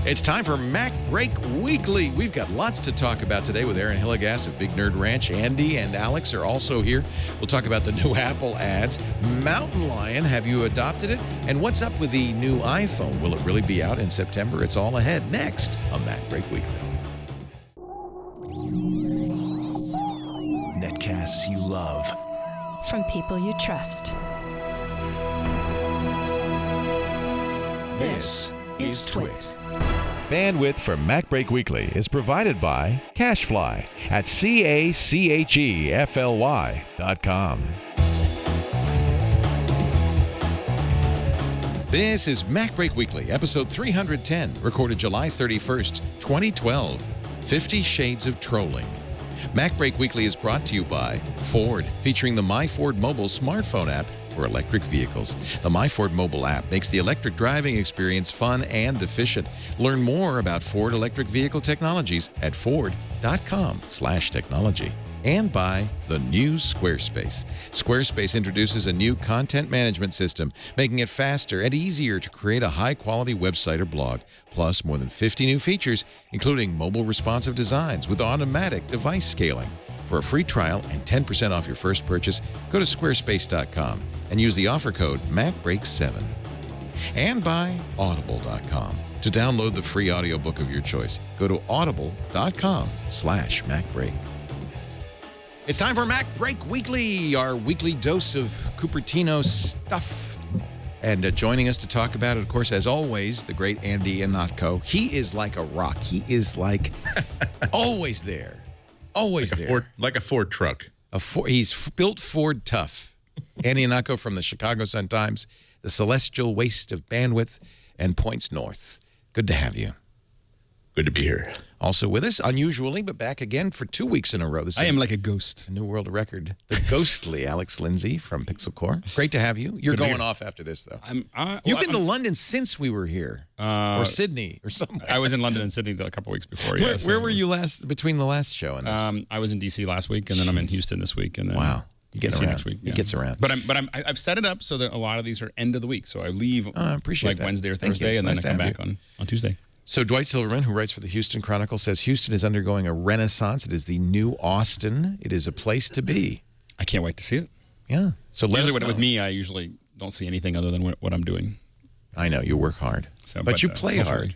It's time for MacBreak Weekly. We've got lots to talk about today with Aaron Hillegass of Big Nerd Ranch. Andy and Alex are also here. We'll talk about the new Apple ads. Mountain Lion, have you adopted it? And what's up with the new iPhone? Will it really be out in September? It's all ahead next on MacBreak Weekly. Netcasts you love. From people you trust. This is TWiT. Bandwidth for MacBreak Weekly is provided by Cachefly at cachefly.com. This is MacBreak Weekly, episode 310, recorded July 31st, 2012. 50 Shades of Trolling. MacBreak Weekly is brought to you by Ford, featuring the MyFord mobile smartphone app for electric vehicles. The MyFord mobile app makes the electric driving experience fun and efficient. Learn more about Ford electric vehicle technologies at ford.com/technology. And by the new Squarespace. Squarespace introduces a new content management system, making it faster and easier to create a high-quality website or blog. Plus, more than 50 new features, including mobile responsive designs with automatic device scaling. For a free trial and 10% off your first purchase, go to squarespace.com and use the offer code MacBreak7. And by Audible.com. To download the free audiobook of your choice, go to audible.com/MacBreak. It's time for MacBreak Weekly, our weekly dose of Cupertino stuff. And joining us to talk about it, of course, as always, the great Andy Ihnatko. He is like a rock. He is like always there. Always like there. Like a Ford truck. He's built Ford tough. Andy Ihnatko from the Chicago Sun-Times, the celestial waste of bandwidth, and points north. Good to have you. Good to be here. Also with us, unusually, but back again for 2 weeks in a row. I am like a ghost. A new world record. The ghostly Alex Lindsay from Pixel Core. Great to have you. You're going off after this, though. You've been to London since we were here. Or Sydney or something. I was in London and Sydney a couple weeks before. Where were you between the last show and this? I was in D.C. last week, and then I'm in Houston this week. And then wow. You get around. Next week. He gets around. But I've set it up so that a lot of these are end of the week. So I leave appreciate Wednesday or Thursday, and then I come back on Tuesday. So Dwight Silverman, who writes for the Houston Chronicle, says Houston is undergoing a renaissance. It is the new Austin. It is a place to be. I can't wait to see it. Yeah. So with me, I usually don't see anything other than what I'm doing. I know. You work hard. But you play hard.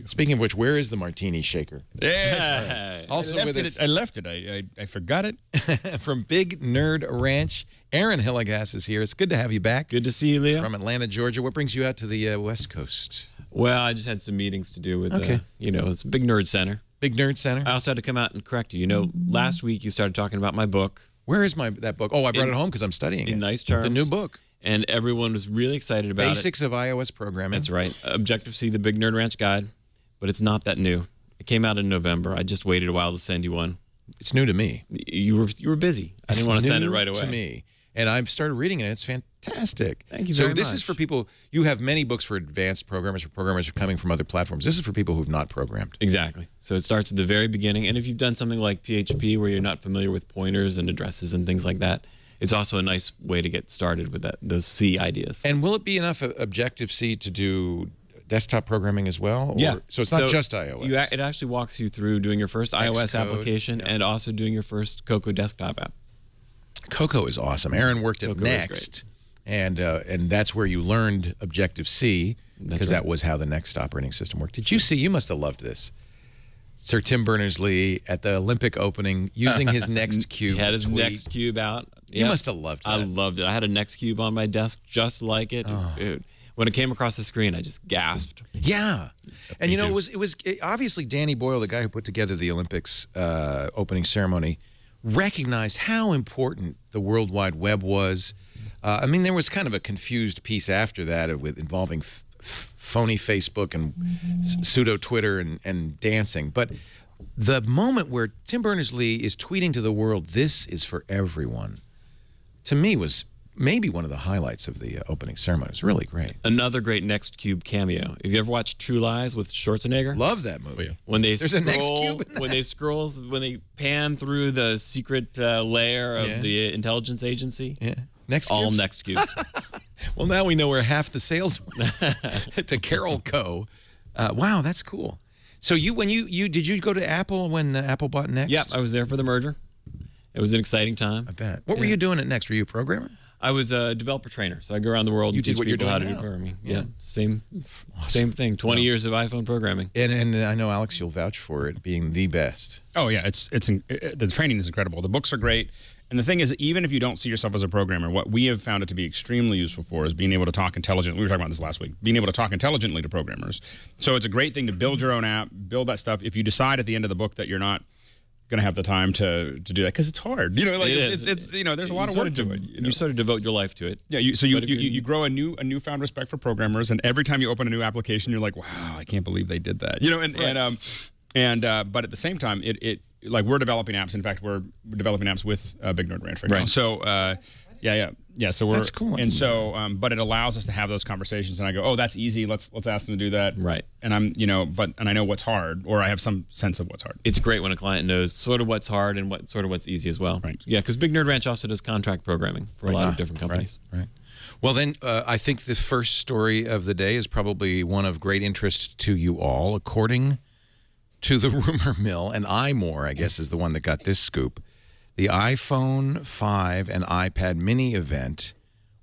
Speaking of which, where is the martini shaker? Yeah. Also with us. I left it. I forgot it. From Big Nerd Ranch, Aaron Hillegass is here. It's good to have you back. Good to see you, Leo. From Atlanta, Georgia. What brings you out to the West Coast? Well, I just had some meetings to do with, it's a big nerd center. Big Nerd Center? I also had to come out and correct you. You know, last week you started talking about my book. Where is that book? Oh, I brought it home because I'm studying it. In nice terms. The new book. And everyone was really excited about Basics of iOS Programming. That's right. Objective-C, the Big Nerd Ranch Guide. But it's not that new. It came out in November. I just waited a while to send you one. It's new to me. You were busy. I didn't want to send it right away. To me. And I've started reading it. It's fantastic. Thank you very much. So this is for people, you have many books for advanced programmers or programmers coming from other platforms. This is for people who've not programmed. Exactly. So it starts at the very beginning. And if you've done something like PHP where you're not familiar with pointers and addresses and things like that, it's also a nice way to get started with those C ideas. And will it be enough Objective-C to do desktop programming as well? Yeah. So it's not just iOS. It actually walks you through doing your first iOS application and also doing your first Cocoa desktop app. Cocoa is awesome. Aaron worked at Next, and that's where you learned Objective-C, because that was how the Next operating system worked. Did you see? You must have loved this. Sir Tim Berners-Lee at the Olympic opening using his Next Cube. He had his Next Cube out. You must have loved that. I loved it. I had a Next Cube on my desk just like it. When it came across the screen, I just gasped. Yeah. And, it was obviously Danny Boyle, the guy who put together the Olympics opening ceremony, recognized how important the World Wide Web was. I mean, there was kind of a confused piece after that involving phony Facebook and pseudo Twitter and dancing. But the moment where Tim Berners-Lee is tweeting to the world, "This is for everyone," to me was maybe one of the highlights of the opening ceremony. It was really great. Another great Next Cube cameo. Have you ever watched True Lies with Schwarzenegger? Love that movie. When they There's a Next Cube when they pan through the secret layer of the intelligence agency. Yeah. Next all cubes? Next Cubes. Well, now we know where half the sales went to Carol Co. Wow, that's cool. So did you go to Apple when Apple bought Next? Yep, I was there for the merger. It was an exciting time. I bet. What were you doing at Next? Were you a programmer? I was a developer trainer, so I go around the world and teach people how to do programming. Yeah, same thing. 20 years of iPhone programming. And I know, Alex, you'll vouch for it being the best. Oh yeah, the training is incredible. The books are great. And the thing is, even if you don't see yourself as a programmer, what we have found it to be extremely useful for is being able to talk intelligently. We were talking about this last week. Being able to talk intelligently to programmers. So it's a great thing to build your own app, build that stuff. If you decide at the end of the book that you're not going to have the time to do that, because it's hard. You know, like it's there's a lot of work to it. You sort of devote your life to it. Yeah. You grow a newfound respect for programmers, and every time you open a new application, you're like, wow, I can't believe they did that. You know, but at the same time, it like we're developing apps. In fact, we're developing apps with Big Nerd Ranch right now. So yeah. So that's cool. And so, but it allows us to have those conversations. And I go, oh, that's easy. Let's ask them to do that. Right. And and I know what's hard, or I have some sense of what's hard. It's great when a client knows sort of what's hard and what's easy as well. Right. Yeah, because Big Nerd Ranch also does contract programming for a lot of different companies. Right. Well, then I think the first story of the day is probably one of great interest to you all. According to the rumor mill, and iMore, I guess, is the one that got this scoop. The iPhone 5 and iPad mini event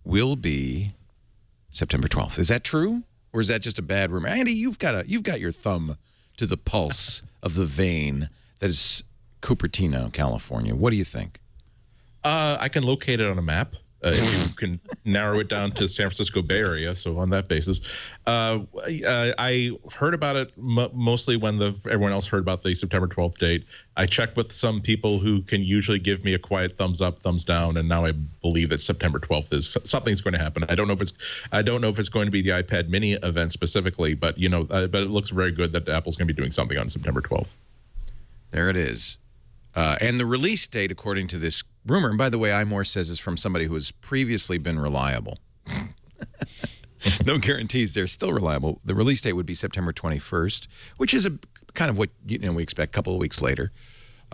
will be September 12th. Is that true? Or is that just a bad rumor? Andy, you've got your thumb to the pulse of the vein that is Cupertino, California. What do you think? I can locate it on a map. If you can narrow it down to San Francisco Bay Area, so on that basis, I heard about it mostly when everyone else heard about the September 12th date. I checked with some people who can usually give me a quiet thumbs up, thumbs down, and now I believe that September 12th is something's going to happen. I don't know if it's going to be the iPad Mini event specifically, but but it looks very good that Apple's going to be doing something on September 12th. There it is. And the release date, according to this rumor, and by the way, iMore says is from somebody who has previously been reliable. No guarantees they're still reliable. The release date would be September 21st, which is a kind of what we expect a couple of weeks later.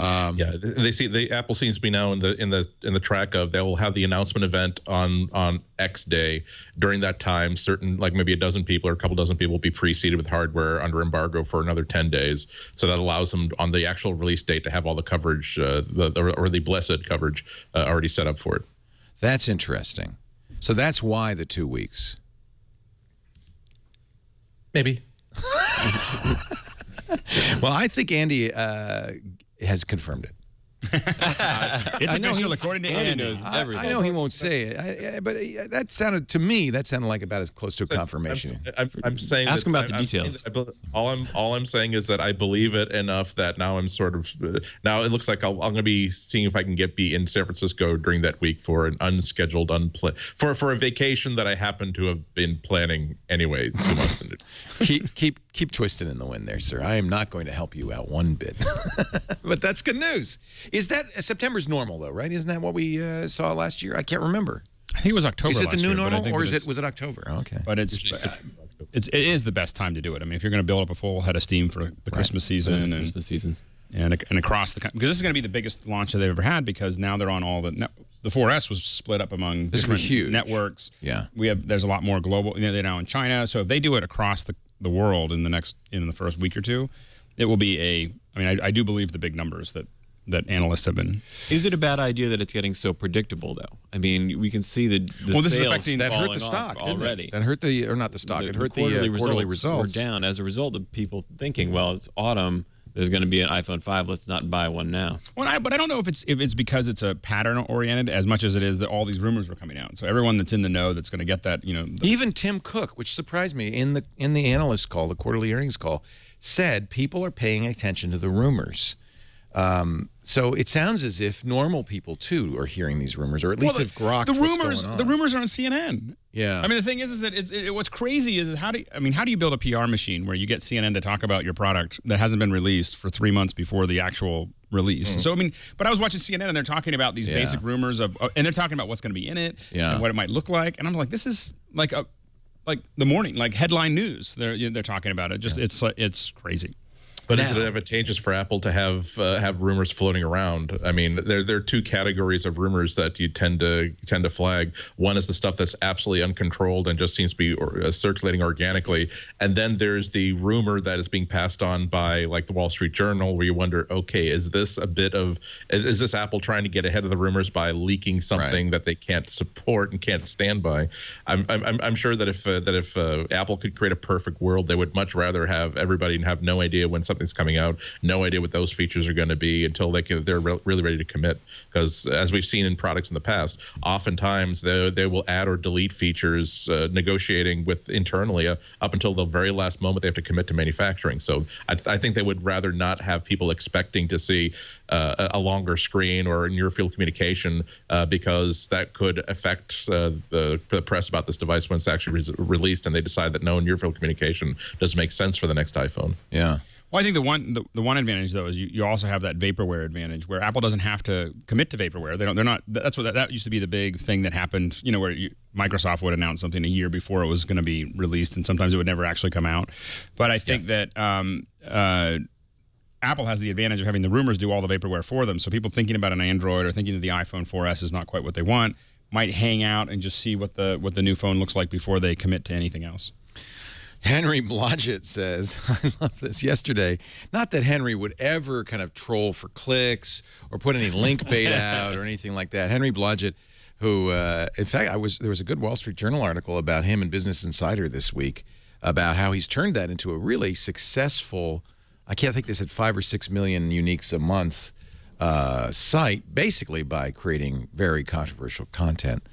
Apple seems to be now in the track of they will have the announcement event on X day. During that time, certain like maybe a dozen people or a couple dozen people will be preceded with hardware under embargo for another 10 days. So that allows them on the actual release date to have all the coverage, the blessed coverage already set up for it. That's interesting. So that's why the 2 weeks. Maybe. Well, I think Andy has confirmed it. It's official, according to Andy. Knows everything. I know he won't say it, but that sounded like about as close to a confirmation. I'm saying ask him about the details. All I'm saying is that I believe it enough that now I'm sort of now it looks like I'm going to be seeing if I can be in San Francisco during that week for an unscheduled for a vacation that I happen to have been planning anyway 2 months into. Keep twisting in the wind there, sir. I am not going to help you out one bit. But that's good news. Is that September's normal though, right? Isn't that what we saw last year? I can't remember. I think it was October. Is it the new normal, or was it October? Okay. But it is the best time to do it. I mean, if you're going to build up a full head of steam for the Christmas season and Christmas seasons and across the country, because this is going to be the biggest launch that they've ever had, because now they're on all the 4S was split up among different networks. Yeah. There's a lot more global. They're now in China, so if they do it across the world in the first week or two, it will be I do believe the big numbers that analysts have been. Is it a bad idea that it's getting so predictable, though? I mean, we can see the sales that hurt the stock already. That hurt it hurt the quarterly results. Were down as a result of people thinking, well, it's autumn. There's going to be an iPhone 5. Let's not buy one now. Well, but I don't know if it's because it's a pattern oriented as much as it is that all these rumors were coming out. So everyone that's in the know that's going to get that, even Tim Cook, which surprised me in the analyst call, the quarterly earnings call, said people are paying attention to the rumors. So it sounds as if normal people too are hearing these rumors, or at least have grokked what's going on. The rumors are on CNN. Yeah. I mean, the thing is that what's crazy is how do you build a PR machine where you get CNN to talk about your product that hasn't been released for 3 months before the actual release? So but I was watching CNN and they're talking about these basic rumors and they're talking about what's going to be in it and what it might look like, and I'm like, this is like the morning, like headline news. They're talking about it. Just it's crazy. But now, is it advantageous for Apple to have rumors floating around? I mean, there are two categories of rumors that you tend to flag. One is the stuff that's absolutely uncontrolled and just seems to be circulating organically, and then there's the rumor that is being passed on by like the Wall Street Journal, where you wonder, okay, is this this Apple trying to get ahead of the rumors by leaking something that they can't support and can't stand by? I'm sure that if Apple could create a perfect world, they would much rather have everybody have no idea when something's coming out, no idea what those features are going to be until they're really ready to commit. Because as we've seen in products in the past, oftentimes they will add or delete features, negotiating with internally up until the very last moment they have to commit to manufacturing. So I think they would rather not have people expecting to see a longer screen or near field communication, because that could affect the press about this device when it's actually released, and they decide that no, near field communication doesn't make sense for the next iPhone. Yeah. Well, I think the one advantage though is you also have that vaporware advantage where Apple doesn't have to commit to vaporware. They're not. That's what that used to be the big thing that happened. You know, where Microsoft would announce something a year before it was going to be released, and sometimes it would never actually come out. But I think that Apple has the advantage of having the rumors do all the vaporware for them. So people thinking about an Android or thinking that the iPhone 4S is not quite what they want might hang out and just see what the new phone looks like before they commit to anything else. Henry Blodgett says, I love this, yesterday, not that Henry would ever kind of troll for clicks or put any link bait out or anything like that. Henry Blodgett, who, in fact, there was a good Wall Street Journal article about him in Business Insider this week about how he's turned that into a really successful, I think they said 5 or 6 million uniques a month site, basically by creating very controversial content.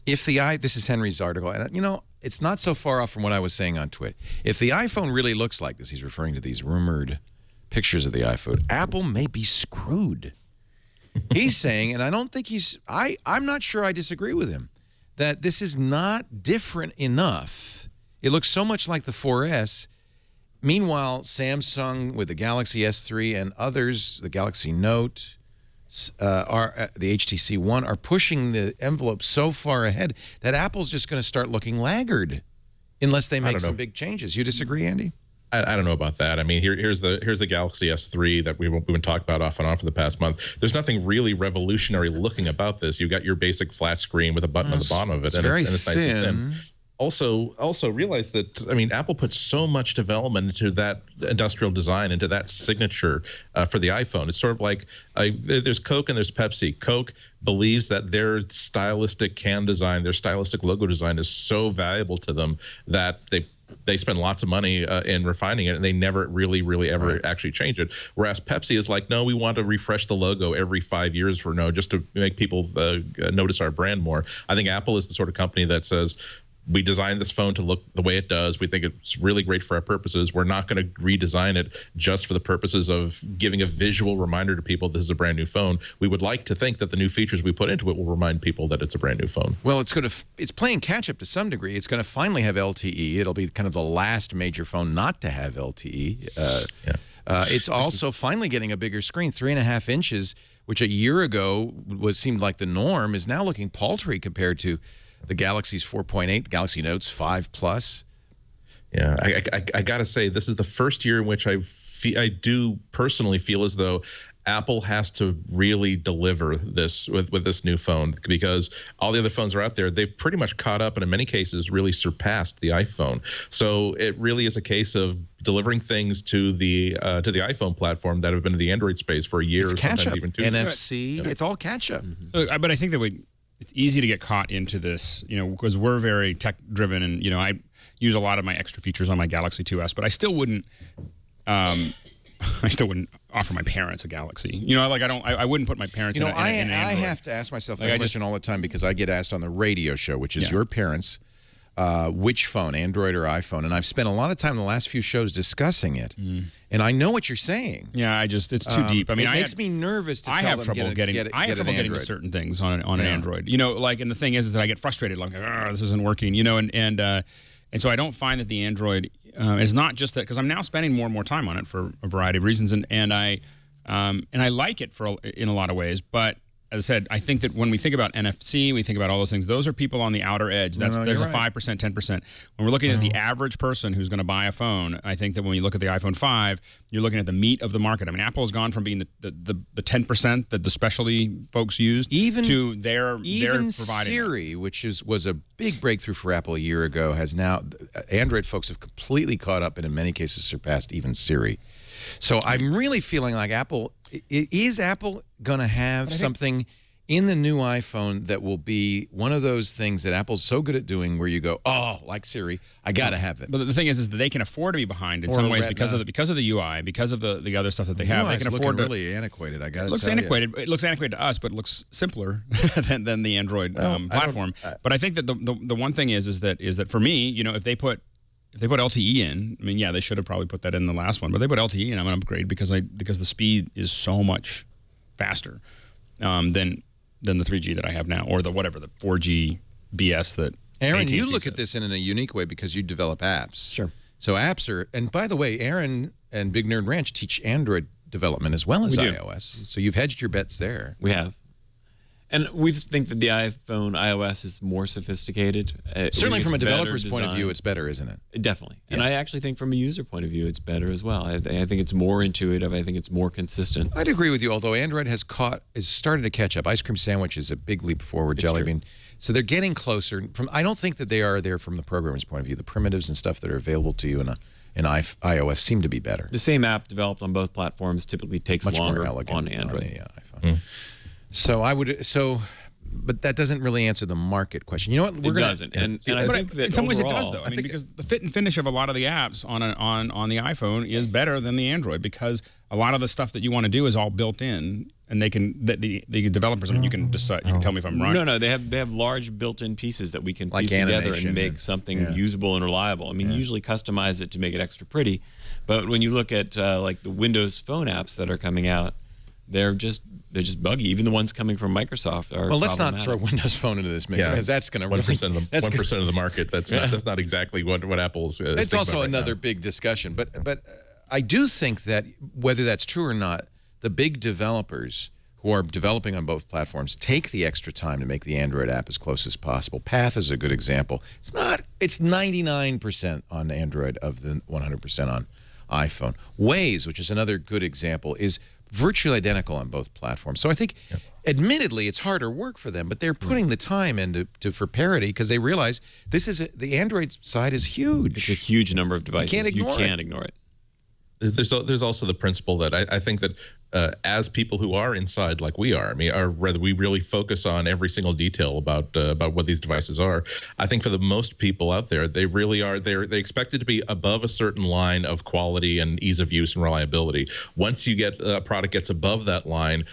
This is Henry's article, and you know, it's not so far off from what I was saying on TWiT. If the iPhone really looks like this, he's referring to these rumored pictures of the iPhone, Apple may be screwed. He's saying, and I don't think I'm not sure I disagree with him, that this is not different enough. It looks so much like the 4S. Meanwhile, Samsung with the Galaxy S3 and others, the Galaxy Note, the HTC One, are pushing the envelope so far ahead that Apple's just going to start looking laggard unless they make some big changes. You disagree, Andy? I don't know about that. I mean, here's the Galaxy S3 that we've been talking about off and on for the past month. There's nothing really revolutionary looking about this. You've got your basic flat screen with a button on the bottom of it, it's and very it's nice and thin. Also realize that, I mean, Apple puts so much development into that industrial design, into that signature for the iPhone. It's sort of like there's Coke and there's Pepsi. Coke believes that their stylistic can design, their stylistic logo design is so valuable to them that they spend lots of money in refining it, and they never really ever actually change it. Whereas Pepsi is like, no, we want to refresh the logo every 5 years just to make people notice our brand more. I think Apple is the sort of company that says, we designed this phone to look the way it does. We think it's really great for our purposes. We're not going to redesign it just for the purposes of giving a visual reminder to people this is a brand new phone. We would like to think that the new features we put into it will remind people that it's a brand new phone. Well, it's playing catch up to some degree. It's going to finally have LTE. It'll be kind of the last major phone not to have LTE. It's also finally getting a bigger screen, 3.5 inches, which a year ago seemed like the norm, is now looking paltry compared to the Galaxy's 4.8, the Galaxy Notes 5 Plus. Yeah, I got to say, this is the first year in which I do personally feel as though Apple has to really deliver this with this new phone, because all the other phones are out there. They've pretty much caught up, and in many cases really surpassed the iPhone. So it really is a case of delivering things to the iPhone platform that have been in the Android space for a year, or sometimes even 2 years. NFC, it's all catch up. So, but I think that it's easy to get caught into this, you know, because we're very tech driven, and you know, I use a lot of my extra features on my Galaxy 2S, but I still wouldn't offer my parents a Galaxy. You know, like I wouldn't put my parents in an Android. I have to ask myself that question all the time, because I get asked on the radio show, which is your parents, which phone, Android or iPhone, and I've spent a lot of time in the last few shows discussing it, and I know what you're saying. Yeah, it's too deep. I mean, it makes me nervous to tell them I have trouble getting to certain things on an Android. You know, like, and the thing is that I get frustrated, like, this isn't working. You know, and so I don't find that the Android is not just that, because I'm now spending more and more time on it for a variety of reasons, and I like it in a lot of ways, but as I said, I think that when we think about NFC, we think about all those things. Those are people on the outer edge. There's a 5%, 10%. When we're looking at the average person who's going to buy a phone, I think that when you look at the iPhone 5, you're looking at the meat of the market. I mean, Apple has gone from being the 10% that the specialty folks used to their providing Siri, which was a big breakthrough for Apple a year ago, has now Android folks have completely caught up and in many cases surpassed even Siri. So I'm really feeling like is Apple going to have something in the new iPhone that will be one of those things that Apple's so good at doing where you go, oh, like Siri, I got to have it. But the thing is that they can afford to be behind in some ways because of the UI, because of the other stuff that they have. They can afford to. Really antiquated. I got to tell you. It looks antiquated. It looks antiquated to us, but it looks simpler than the Android platform. But I think that the one thing is that for me, if they put LTE in, I mean, yeah, they should have probably put that in the last one, but they put LTE in, I'm going to upgrade because the speed is so much faster than the 3G that I have now, or the 4G BS that Aaron, AT&T you look says. at this in a unique way because you develop apps. Sure. So apps are, and by the way, Aaron and Big Nerd Ranch teach Android development as well as iOS. So you've hedged your bets there. We have. And we think that the iPhone iOS is more sophisticated. Certainly from a developer's point of view, it's better, isn't it? Definitely. And I actually think from a user point of view, it's better as well. I think it's more intuitive. I think it's more consistent. I'd agree with you, although Android has started to catch up. Ice Cream Sandwich is a big leap forward, Jelly Bean. So they're getting closer. I don't think that they are there from the programmer's point of view. The primitives and stuff that are available to you in iOS seem to be better. The same app developed on both platforms typically takes Much longer more elegant on Android. On the iPhone. But that doesn't really answer the market question. You know what? It doesn't. And I think that in some ways it overall, does, though. I mean, because the fit and finish of a lot of the apps on the iPhone is better than the Android because a lot of the stuff that you want to do is all built in, and the developers. I mean, you can decide. You can tell me if I'm wrong. No, they have large built-in pieces that we can like piece together and make something usable and reliable. I mean, usually customize it to make it extra pretty, but when you look at like the Windows Phone apps that are coming out, they're just buggy. Even the ones coming from Microsoft are. Well, let's not throw Windows Phone into this mix because that's going to 1% of the market. That's not exactly what Apple's. It's also another big discussion, but I do think that whether that's true or not, the big developers who are developing on both platforms take the extra time to make the Android app as close as possible. Path is a good example. It's 99% on Android of the 100% on iPhone. Waze, which is another good example, is virtually identical on both platforms. So I think, admittedly, it's harder work for them, but they're putting the time in for parity because they realize the Android side is huge. It's a huge number of devices. You can't ignore it. There's also the principle that I think that as people who are inside like we are, I mean, whether we really focus on every single detail about what these devices are, I think for the most people out there, they really are. They expect it to be above a certain line of quality and ease of use and reliability. Once you get a product gets above that line,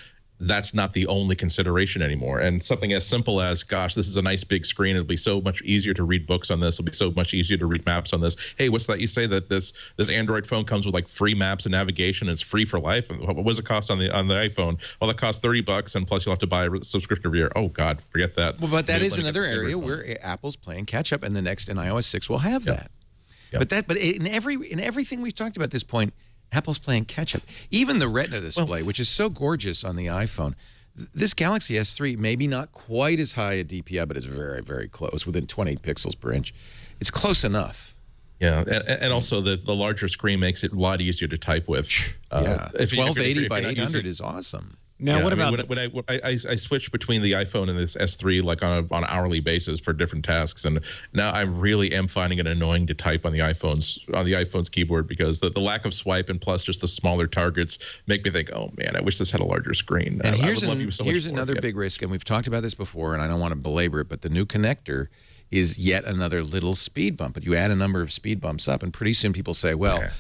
that's not the only consideration anymore. And something as simple as, gosh, this is a nice big screen. It'll be so much easier to read books on this. It'll be so much easier to read maps on this. Hey, what's that? You say that this Android phone comes with like free maps and navigation. And it's free for life. And what does it cost on the iPhone? Well, that costs $30, and plus you'll have to buy a subscription every year. Oh God, forget that. Well, but that is another area where Apple's playing catch up, and the next in iOS 6 will have that. But in everything we've talked about at this point, Apple's playing catch-up. Even the Retina display, which is so gorgeous on the iPhone, this Galaxy S3, maybe not quite as high a DPI, but it's very, very close, within 28 pixels per inch. It's close enough. Yeah, and also the larger screen makes it a lot easier to type with. 1280 by 800 is awesome. Now, what about when I switch between the iPhone and this S3 like on an hourly basis for different tasks, and now I really am finding it annoying to type on the iPhone's keyboard because the lack of swipe and plus just the smaller targets make me think, oh man, I wish this had a larger screen. And here's another big risk, and we've talked about this before, and I don't want to belabor it, but the new connector is yet another little speed bump. But you add a number of speed bumps up, and pretty soon people say, well. Yeah.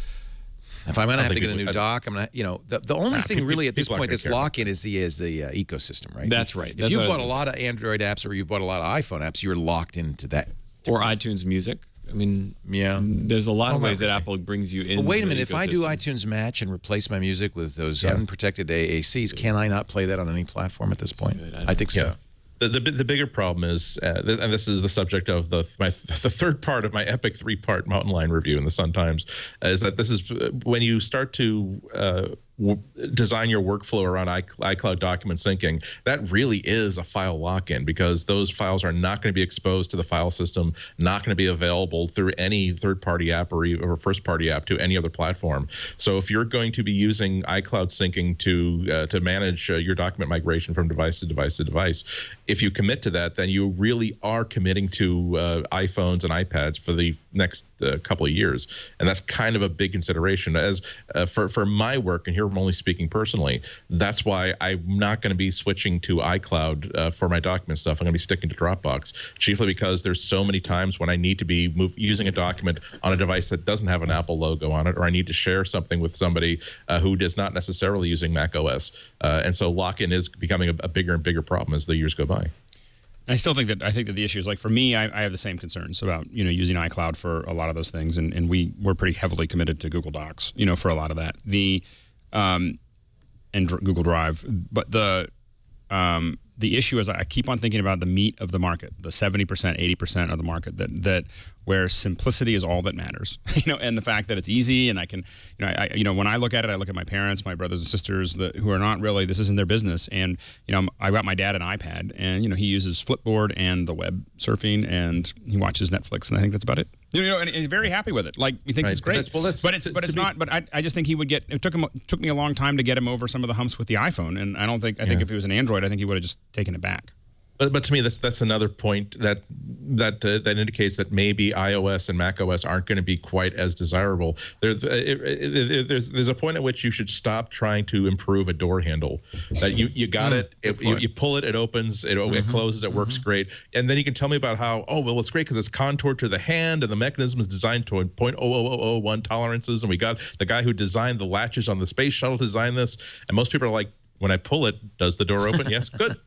If I'm going to have to get a new dock, I'm going to, the only thing really at this point that's lock-in is the ecosystem, right? That's right. If you've bought a lot of Android apps or you've bought a lot of iPhone apps, you're locked into that. Or iTunes Music. I mean, there's a lot of ways that Apple brings you in. But wait a minute. If I do iTunes Match and replace my music with those unprotected AACs, can I not play that on any platform at this point? I think so. The bigger problem is, and this is the subject of the third part of my epic 3-part Mountain Lion review in the Sun Times, is that this is when you start to design your workflow around iCloud document syncing, that really is a file lock-in, because those files are not going to be exposed to the file system, not going to be available through any third-party app or first-party app to any other platform. So if you're going to be using iCloud syncing to manage your document migration from device to device to device, if you commit to that, then you really are committing to iPhones and iPads for the next couple of years, and that's kind of a big consideration. As for my work, and here I'm only speaking personally, that's why I'm not going to be switching to iCloud for my document stuff. I'm going to be sticking to Dropbox, chiefly because there's so many times when I need to be using a document on a device that doesn't have an Apple logo on it, or I need to share something with somebody who is not necessarily using Mac OS, and so lock-in is becoming a bigger and bigger problem as the years go by. I still think that the issue is, like, for me, I have the same concerns about using iCloud for a lot of those things, and we're pretty heavily committed to Google Docs, for a lot of that. And Google Drive, but the issue is I keep on thinking about the meat of the market, the 70%, 80% of the market that where simplicity is all that matters, and the fact that it's easy, and I can, when I look at it, I look at my parents, my brothers and sisters who are not really, this isn't their business, and I got my dad an iPad, and he uses Flipboard and the web surfing, and he watches Netflix, and I think that's about it. And he's very happy with it. Like, he thinks it's great. But it's not. But I just think he would get. It took me a long time to get him over some of the humps with the iPhone, and I think if it was an Android, I think he would have just taken it back. But to me, that's another point that indicates that maybe iOS and macOS aren't going to be quite as desirable. There's a point at which you should stop trying to improve a door handle. That you got it, you pull it, it opens, it closes, it works great, and then you can tell me about how it's great because it's contoured to the hand and the mechanism is designed to 0.00001 tolerances, and we got the guy who designed the latches on the space shuttle designed this, and most people are like, when I pull it, does the door open? Yes, good.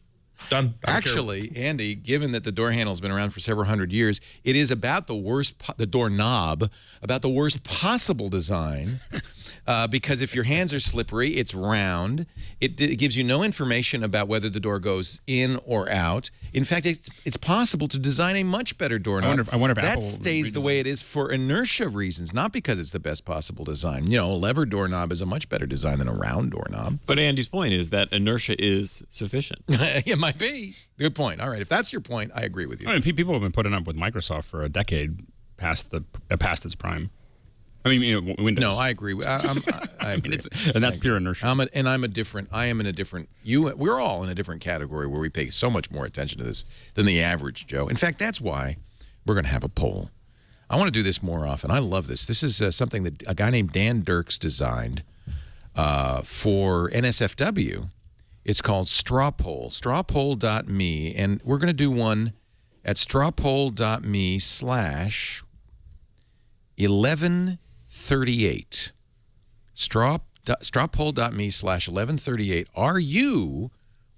Done. Actually, Andy, given that the door handle's been around for several hundred years, it is about the worst, the door knob, about the worst possible design, because if your hands are slippery, it's round. It gives you no information about whether the door goes in or out. In fact, it's possible to design a much better doorknob. I wonder if that Apple stays the way it is for inertia reasons, not because it's the best possible design. A lever doorknob is a much better design than a round doorknob. But Andy's point is that inertia is sufficient. It might be. Good point. All right, if that's your point, I agree with you. I mean, people have been putting up with Microsoft for a decade past its prime. I mean, Windows. No, I agree. I agree. And that's pure inertia. I am in a different. We're all in a different category where we pay so much more attention to this than the average Joe. In fact, that's why we're going to have a poll. I want to do this more often. I love this. This is something that a guy named Dan Dirks designed for NSFW. It's called Straw Poll, strawpoll.me, and we're going to do one at strawpoll.me/1138. Strawpoll.me/1138. Are you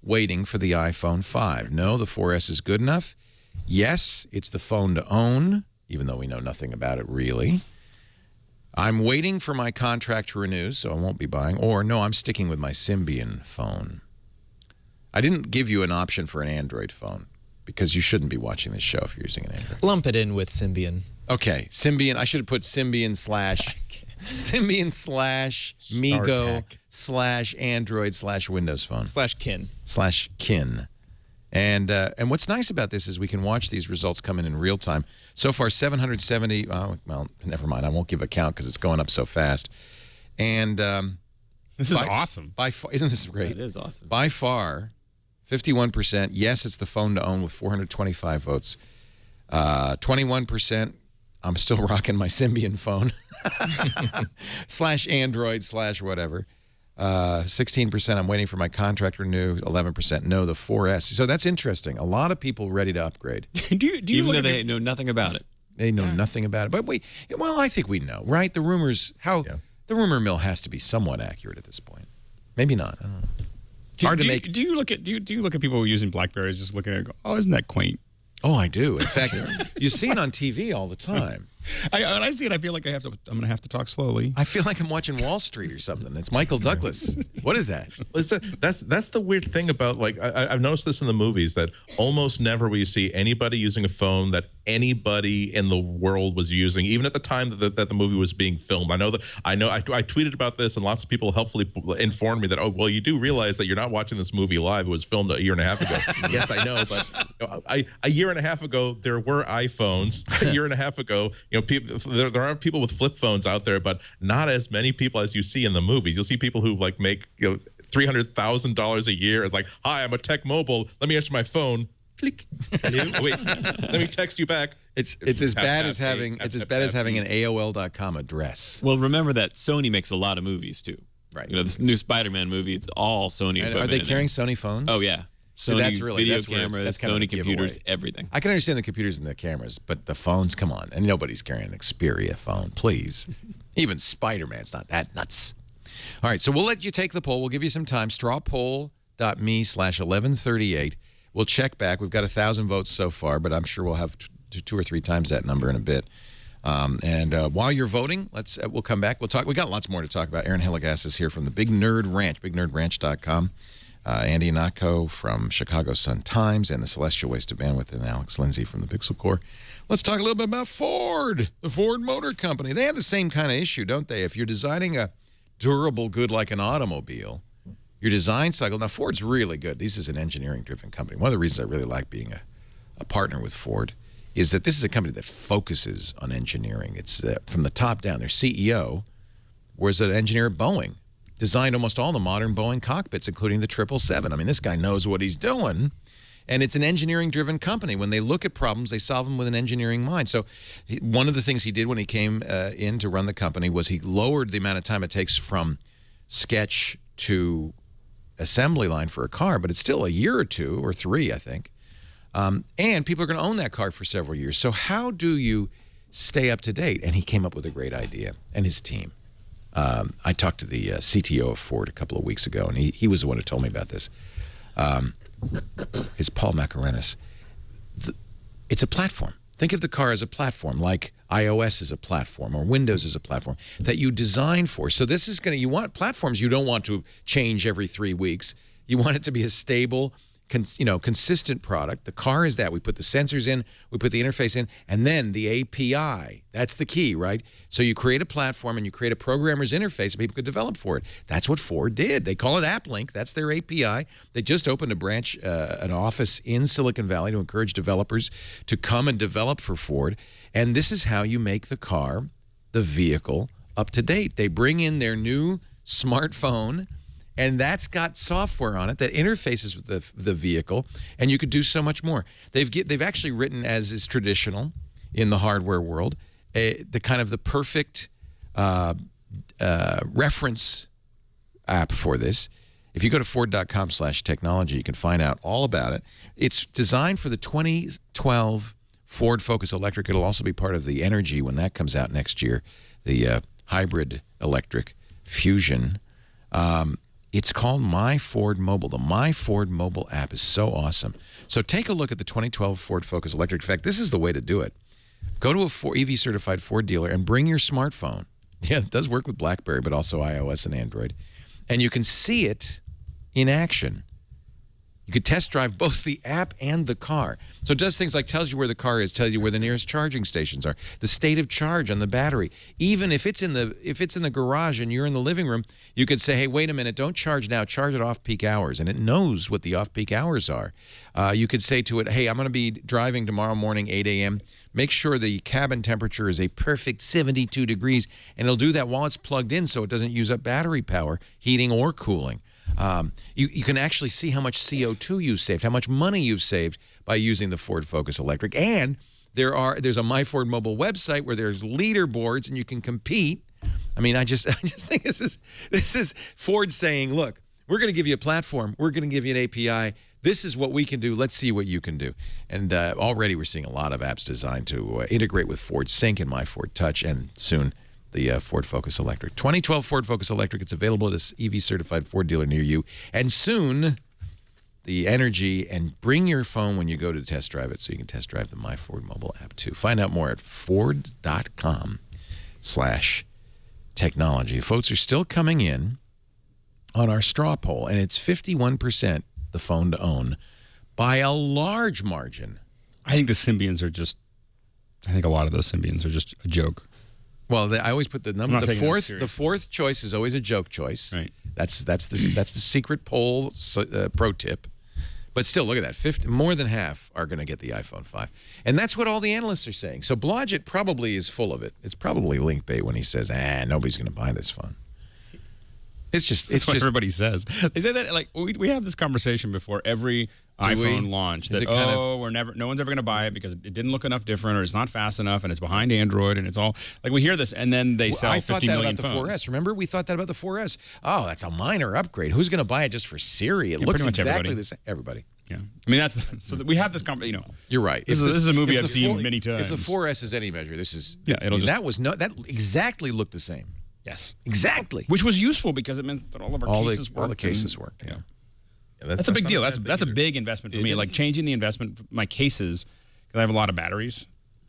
waiting for the iPhone 5? No, the 4S is good enough. Yes, it's the phone to own, even though we know nothing about it really. I'm waiting for my contract to renew, so I won't be buying. Or, no, I'm sticking with my Symbian phone. I didn't give you an option for an Android phone because you shouldn't be watching this show if you're using an Android. Lump it in with Symbian. Okay, Symbian. I should have put Symbian / Android / Windows phone /kin. And what's nice about this is we can watch these results come in real time. So far, 770. Oh, well, never mind. I won't give a count because it's going up so fast. And this is awesome. By far, isn't this great? It is awesome. By far, 51%. Yes, it's the phone to own with 425 votes. 21%. I'm still rocking my Symbian phone / Android / whatever. 16%. I'm waiting for my contract renew. 11%. No, the 4S. So that's interesting. A lot of people ready to upgrade. do you Even though they know nothing about it. They know nothing about it. But I think we know, right? The rumors, the rumor mill has to be somewhat accurate at this point. Maybe not. I don't know. Hard to make. Do you look at people using BlackBerries, just looking at it and go, oh, isn't that quaint? Oh, I do. In fact, you see it on TV all the time. When I see it, I feel like I'm going to have to talk slowly. I feel like I'm watching Wall Street or something. It's Michael Douglas. What is that? That's the weird thing about, like, I've noticed this in the movies, that almost never will you see anybody using a phone that anybody in the world was using, even at the time that the movie was being filmed. I tweeted about this, and lots of people helpfully informed me that, oh, well, you do realize that you're not watching this movie live. It was filmed a year and a half ago. Yes, I know, but a year and a half ago there were iPhones. A year and a half ago, there are people with flip phones out there, but not as many people as you see in the movies. You'll see people who like make $300,000 a year. It's like, hi, I'm a Tech Mobile. Let me answer my phone. Click. Hello? Wait, let me text you back. It's as bad as having an AOL.com address. Well, remember that Sony makes a lot of movies too. Right. This new Spider-Man movie, it's all Sony. And are they carrying Sony phones? Oh yeah. So Sony that's really video that's cameras, that's kind Sony of computers, everything. I can understand the computers and the cameras, but the phones, come on. And nobody's carrying an Xperia phone, please. Even Spider-Man's not that nuts. All right, so we'll let you take the poll. We'll give you some time. Strawpoll.me/1138. We'll check back. We've got 1,000 votes so far, but I'm sure we'll have two or three times that number in a bit. While you're voting, we'll come back. We'll talk. We got lots more to talk about. Aaron Hillegass is here from the Big Nerd Ranch, bignerdranch.com. Andy Ihnatko from Chicago Sun-Times and the Celestial Waste of Bandwidth, and Alex Lindsay from the Pixel Corps. Let's talk a little bit about Ford, the Ford Motor Company. They have the same kind of issue, don't they? If you're designing a durable good like an automobile, your design cycle. Now, Ford's really good. This is an engineering-driven company. One of the reasons I really like being a partner with Ford is that this is a company that focuses on engineering. It's from the top down. Their CEO was an engineer at Boeing. Designed almost all the modern Boeing cockpits, including the 777. I mean, this guy knows what he's doing, and it's an engineering-driven company. When they look at problems, they solve them with an engineering mind. So one of the things he did when he came in to run the company was he lowered the amount of time it takes from sketch to assembly line for a car, but it's still a year or two or three, I think. And people are going to own that car for several years. So how do you stay up to date? And he came up with a great idea, and his team. I talked to the CTO of Ford a couple of weeks ago, and he was the one who told me about this. It's Paul Macarenis. It's a platform. Think of the car as a platform, like iOS is a platform or Windows is a platform that you design for. So this is you want platforms you don't want to change every 3 weeks. You want it to be a stable, consistent product. The car is that. We put the sensors in, we put the interface in, and then the API. That's the key, right? So you create a platform and you create a programmer's interface that people could develop for it. That's what Ford did. They call it AppLink. That's their API. They just opened a branch, an office in Silicon Valley to encourage developers to come and develop for Ford. And this is how you make the car, the vehicle, up to date. They bring in their new smartphone, and that's got software on it that interfaces with the vehicle, and you could do so much more. They've actually written, as is traditional in the hardware world, the perfect reference app for this. If you go to Ford.com/technology, you can find out all about it. It's designed for the 2012 Ford Focus Electric. It'll also be part of the Energy when that comes out next year, the hybrid electric Fusion. It's called My Ford Mobile. The My Ford Mobile app is so awesome. So take a look at the 2012 Ford Focus Electric. In fact, this is the way to do it. Go to a EV-certified Ford dealer and bring your smartphone. Yeah, it does work with BlackBerry, but also iOS and Android. And you can see it in action. You could test drive both the app and the car. So it does things like tells you where the car is, tells you where the nearest charging stations are, the state of charge on the battery. Even if it's in the garage and you're in the living room, you could say, hey, wait a minute, don't charge now, charge at off-peak hours. And it knows what the off-peak hours are. You could say to it, hey, I'm going to be driving tomorrow morning, 8 a.m. Make sure the cabin temperature is a perfect 72 degrees. And it'll do that while it's plugged in so it doesn't use up battery power, heating or cooling. You can actually see how much CO2 you saved, how much money you've saved by using the Ford Focus Electric. And there's a My Ford Mobile website where there's leaderboards and you can compete. I mean, I just think this is Ford saying, look, we're going to give you a platform, we're going to give you an API. This is what we can do. Let's see what you can do. And already we're seeing a lot of apps designed to integrate with Ford Sync and My Ford Touch, and soon the Ford Focus Electric. 2012 Ford Focus Electric. It's available at a EV-certified Ford dealer near you. And soon, the energy, and bring your phone when you go to test drive it so you can test drive the My Ford mobile app too. Find out more at Ford.com/technology. Votes are still coming in on our straw poll, and it's 51% the phone to own by a large margin. I think the Symbians are just, I think a lot of those Symbians are just a joke. Well, I always put the number. The fourth choice is always a joke choice. Right. That's the secret poll pro tip. But still, look at that. More than half are going to get the iPhone 5, and that's what all the analysts are saying. So Blodgett probably is full of it. It's probably link bait when he says, nobody's going to buy this phone. It's what everybody says. They say that like we have this conversation before every iPhone launch that no one's ever going to buy it because it didn't look enough different, or it's not fast enough, and it's behind Android, and it's all like we hear this, and then they sell 50 million phones. I thought that about the 4S. Remember, we thought that about the 4S. Oh, that's a minor upgrade. Who's going to buy it just for Siri? It looks exactly the same. Everybody. Yeah, I mean so that we have this conversation. You're right. This is a movie I've seen many times. If the 4S is any measure, this is that exactly looked the same. Yes, exactly. Which was useful because it meant that all of our cases worked. All the cases worked. Yeah. That's a big deal. That's a big investment for me. Like changing the investment, my cases, because I have a lot of batteries.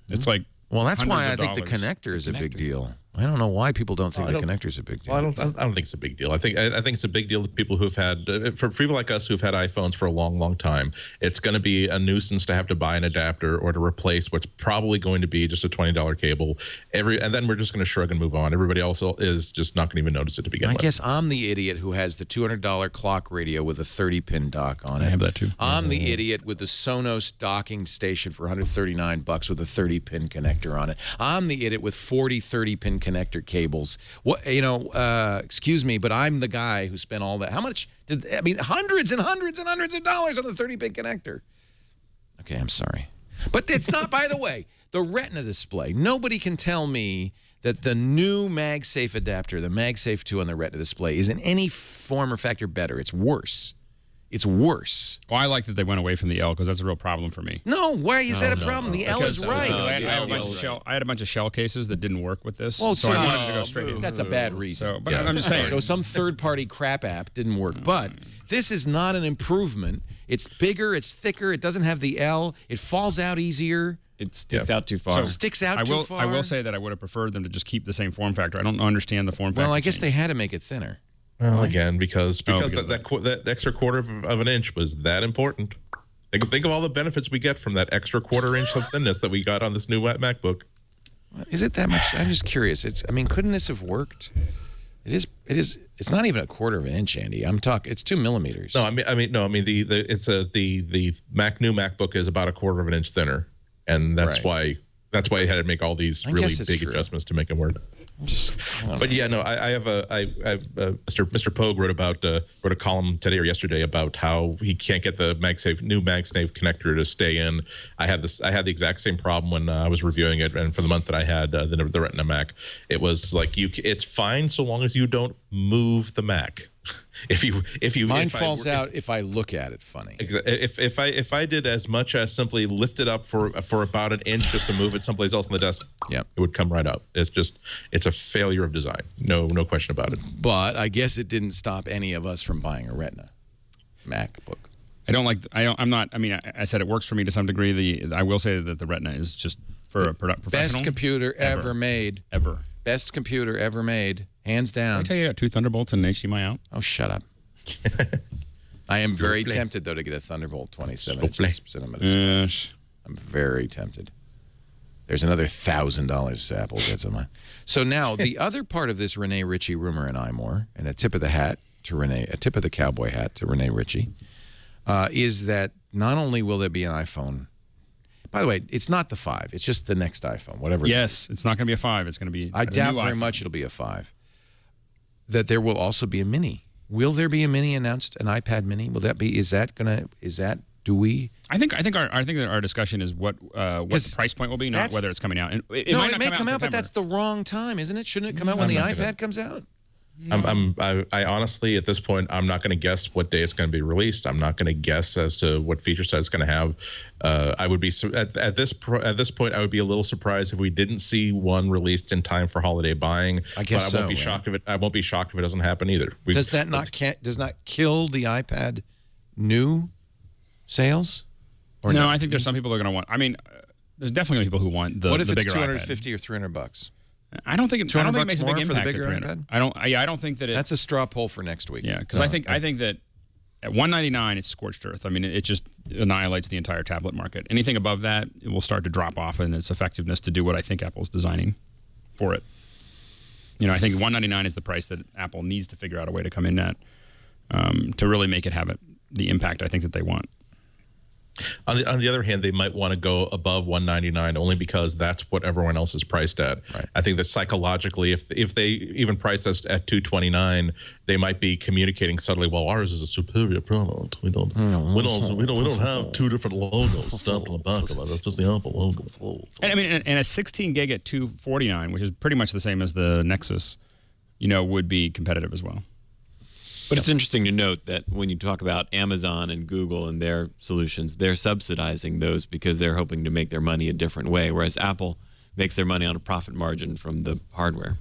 It's like that's why I think the connector is a big deal. I don't know why people don't think the connector is a big deal. Well, I don't think it's a big deal. I think it's a big deal to people who've had, for people like us who've had iPhones for a long, long time. It's going to be a nuisance to have to buy an adapter or to replace what's probably going to be just a $20 cable. And then we're just going to shrug and move on. Everybody else is just not going to even notice it to begin with. I guess I'm the idiot who has the $200 clock radio with a 30-pin dock on it. I have that too. I'm the idiot with the Sonos docking station for $139 with a 30-pin connector on it. I'm the idiot with 40 30-pin connector cables. What excuse me, but I'm the guy who spent all that. How much hundreds and hundreds and hundreds of dollars on the 30-pin connector. Okay, I'm sorry. But it's not, by the way, the Retina display. Nobody can tell me that the new MagSafe adapter, the MagSafe 2 on the Retina display, is in any form or factor better. It's worse. It's worse. Well, I like that they went away from the L because that's a real problem for me. No, why is that a problem? The L is right. I had a bunch of shell cases that didn't work with this, well, so I wanted to go straight in. That's a bad reason. But I'm just saying. So some third-party crap app didn't work. But this is not an improvement. It's bigger. It's thicker. It doesn't have the L. It falls out easier. It sticks out too far. Sticks out too far. I will say that I would have preferred them to just keep the same form factor. I don't understand the form factor. Well, I guess they had to make it thinner. Well, again, because that extra quarter of an inch was that important. Think of all the benefits we get from that extra quarter inch of thinness that we got on this new MacBook. Is it that much? I'm just curious. Couldn't this have worked? It is. It's not even a quarter of an inch, Andy. I'm talking. It's 2 millimeters. No, the new MacBook is about a quarter of an inch thinner, and that's why it had to make all these really big adjustments to make it work. But yeah, no, I have Mr. Pogue wrote a column today or yesterday about how he can't get the new MagSafe connector to stay in. I had the exact same problem when I was reviewing it, and for the month that I had the Retina Mac, it was like it's fine so long as you don't move the Mac. Mine falls out if I look at it funny. If I did as much as simply lift it up for about an inch just to move it someplace else on the desk, it would come right up. It's a failure of design. No question about it. But I guess it didn't stop any of us from buying a Retina MacBook. I said it works for me to some degree. I will say that the Retina is just for a professional. Best computer ever made. Ever. Best computer ever made. Hands down. Did I tell you I got 2 Thunderbolts and an HDMI out? Oh, shut up. I am very tempted, though, to get a Thunderbolt 27. Yes. I'm very tempted. There's another $1,000 Apple gets on mine. So now, the other part of this Rene Ritchie rumor and iMore, and a tip of the cowboy hat to Rene Ritchie, is that not only will there be an iPhone. By the way, it's not the 5. It's just the next iPhone, whatever. Yes, it's not going to be a 5. It's going to be. I doubt very much it'll be a 5. That there will also be a mini. Will there be a mini announced? An iPad mini? Will that be? Do we? I think that our discussion is what the price point will be, not whether it's coming out. And it may come out, but that's the wrong time, isn't it? Shouldn't it come out when the iPad comes out? I honestly, at this point, I'm not going to guess what day it's going to be released. I'm not going to guess as to what feature set it's going to have. I would be at this point, I would be a little surprised if we didn't see one released in time for holiday buying. I guess but I won't be shocked if it. I won't be shocked if it doesn't happen either. Does not kill the iPad new sales? Or no, I think there's some people that are going to want. I mean, there's definitely people who want the. What if the it's bigger 250 or $300? I don't think it makes a big more for the impact bigger at 300. I don't think that it. That's a straw poll for next week. Yeah, because I think that at $199 it's scorched earth. I mean, it just annihilates the entire tablet market. Anything above that, it will start to drop off in its effectiveness to do what I think Apple's designing for it. I think $199 is the price that Apple needs to figure out a way to come in at to really make it have the impact I think that they want. On the other hand, they might want to go above $199 only because that's what everyone else is priced at. Right. I think that psychologically, if they even price us at $229, they might be communicating subtly, well, ours is a superior product. We don't have two different logos stamped on the back of it. That's just the Apple logo. And I mean, and a 16 gig at $249, which is pretty much the same as the Nexus, would be competitive as well. But it's interesting to note that when you talk about Amazon and Google and their solutions, they're subsidizing those because they're hoping to make their money a different way, whereas Apple makes their money on a profit margin from the hardware.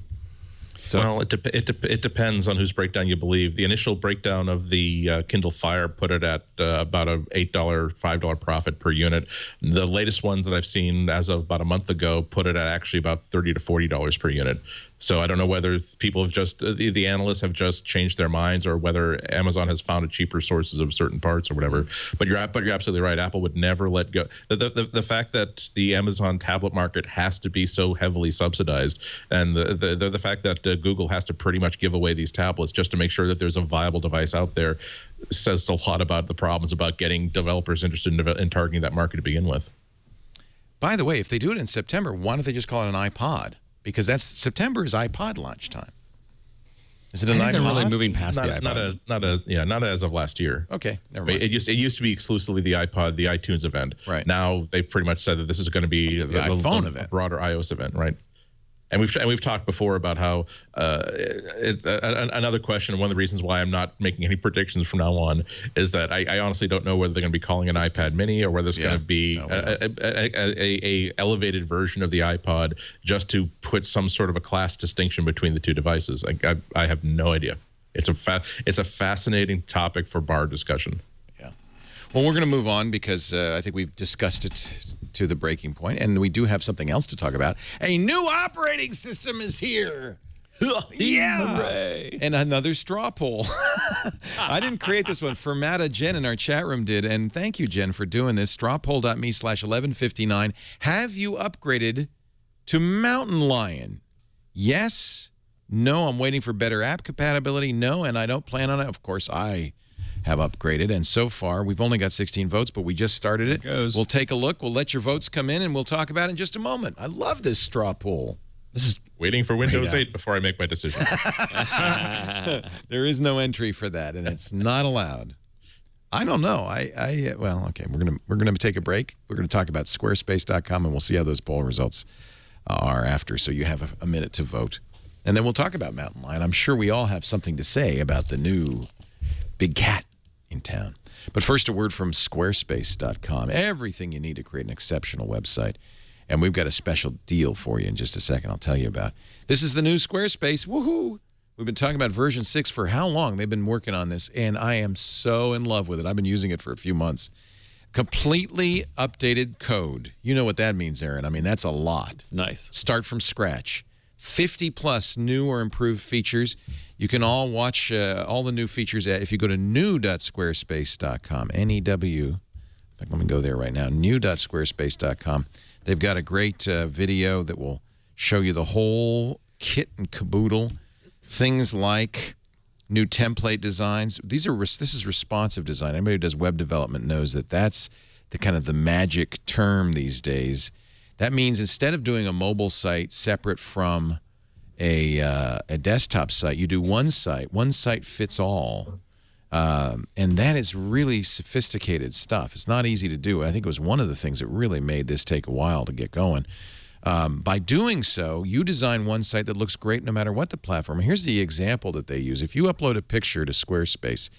So, well, it depends on whose breakdown you believe. The initial breakdown of the Kindle Fire put it at about a $8, $5 profit per unit. The latest ones that I've seen as of about a month ago put it at actually about $30 to $40 per unit. So I don't know whether people have just the analysts have just changed their minds, or whether Amazon has found cheaper sources of certain parts or whatever. But you're absolutely right. Apple would never let go. The fact that the Amazon tablet market has to be so heavily subsidized, and the fact that Google has to pretty much give away these tablets just to make sure that there's a viable device out there, says a lot about the problems about getting developers interested in targeting that market to begin with. By the way, if they do it in September, why don't they just call it an iPod? Because September is iPod launch time. Is it an iPod? They're really moving past the iPod. Not as of last year. Okay, never mind. It used to be exclusively the iPod, the iTunes event. Right. Now they've pretty much said that this is going to be the iPhone event, broader iOS event, right? And we've talked before about how another question. One of the reasons why I'm not making any predictions from now on is that I honestly don't know whether they're going to be calling an iPad Mini or whether it's going to be a elevated version of the iPod, just to put some sort of a class distinction between the two devices. I have no idea. It's a fascinating topic for bar discussion. Yeah. Well, we're going to move on because I think we've discussed it to the breaking point, and we do have something else to talk about. A new operating system is here. Yeah. Hooray. And another straw poll. I didn't create this one. Fermata Jen in our chat room did, and thank you, Jen, for doing this. Strawpoll.me/1159. Have you upgraded to Mountain Lion? Yes. No, I'm waiting for better app compatibility. No, and I don't plan on it. Of course, I have upgraded, and so far we've only got 16 votes, but we just started it. We'll take a look. We'll let your votes come in, and we'll talk about it in just a moment. I love this straw poll. This is waiting for Windows 8 before I make my decision. There is no entry for that, and it's not allowed. I don't know. Well, okay. We're gonna take a break. We're gonna talk about Squarespace.com, and we'll see how those poll results are after. So you have a minute to vote, and then we'll talk about Mountain Lion. I'm sure we all have something to say about the new big cat in town. But first, a word from Squarespace.com. Everything you need to create an exceptional website. And we've got a special deal for you in just a second I'll tell you about. This is the new Squarespace. Woohoo! We've been talking about version 6 for how long? They've been working on this, and I am so in love with it. I've been using it for a few months. Completely updated code. You know what that means, Aaron. I mean, that's a lot. It's nice. Start from scratch. 50-plus new or improved features. You can all watch all the new features if you go to new.squarespace.com, N-E-W. In fact, let me go there right now, new.squarespace.com. They've got a great video that will show you the whole kit and caboodle. Things like new template designs. This is responsive design. Anybody who does web development knows that that's the kind of the magic term these days. That means instead of doing a mobile site separate from a desktop site, you do one site fits all. And that is really sophisticated stuff. It's not easy to do. I think it was one of the things that really made this take a while to get going. By doing so, you design one site that looks great no matter what the platform. Here's the example that they use. If you upload a picture to Squarespace,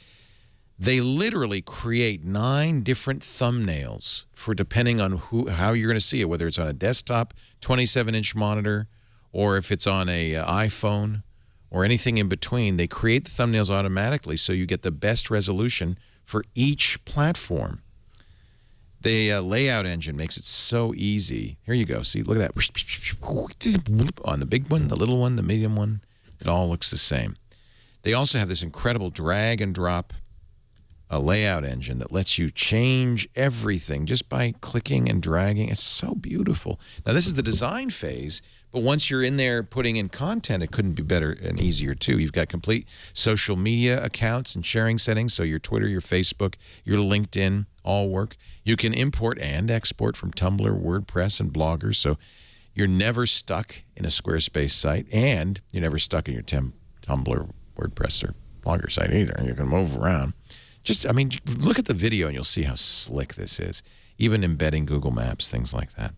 they literally create 9 different thumbnails for depending on how you're going to see it, whether it's on a desktop 27-inch monitor or if it's on a iPhone or anything in between. They create the thumbnails automatically so you get the best resolution for each platform. The layout engine makes it so easy. Here you go. See, look at that. On the big one, the little one, the medium one, it all looks the same. They also have this incredible drag and drop layout engine that lets you change everything just by clicking and dragging. It's so beautiful. Now, this is the design phase, but once you're in there putting in content, it couldn't be better and easier, too. You've got complete social media accounts and sharing settings, so your Twitter, your Facebook, your LinkedIn all work. You can import and export from Tumblr, WordPress, and bloggers, so you're never stuck in a Squarespace site, and you're never stuck in your Tumblr, WordPress, or blogger site either. You can move around. I mean, look at the video, and you'll see how slick this is, even embedding Google Maps, things like that.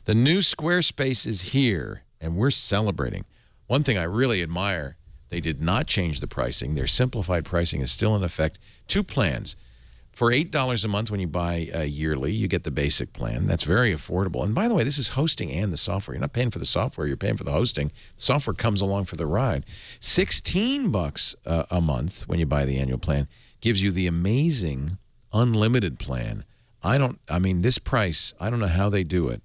The new Squarespace is here, and we're celebrating. One thing I really admire, they did not change the pricing. Their simplified pricing is still in effect. 2 plans. For $8 a month when you buy yearly, you get the basic plan. That's very affordable. And by the way, this is hosting and the software. You're not paying for the software. You're paying for the hosting. The software comes along for the ride. $16 a month when you buy the annual plan gives you the amazing unlimited plan. This price, I don't know how they do it.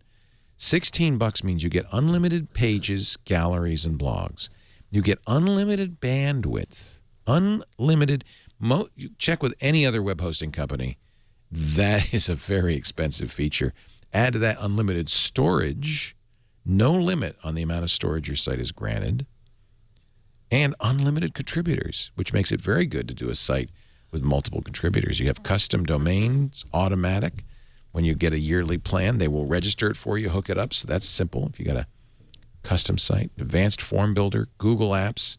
$16 means you get unlimited pages, galleries, and blogs. You get unlimited bandwidth. Unlimited. You check with any other web hosting company. That is a very expensive feature. Add to that unlimited storage. No limit on the amount of storage your site is granted. And unlimited contributors, which makes it very good to do a site with multiple contributors. You have custom domains, automatic. When you get a yearly plan, they will register it for you, hook it up. So that's simple if you got a custom site. Advanced form builder, Google Apps,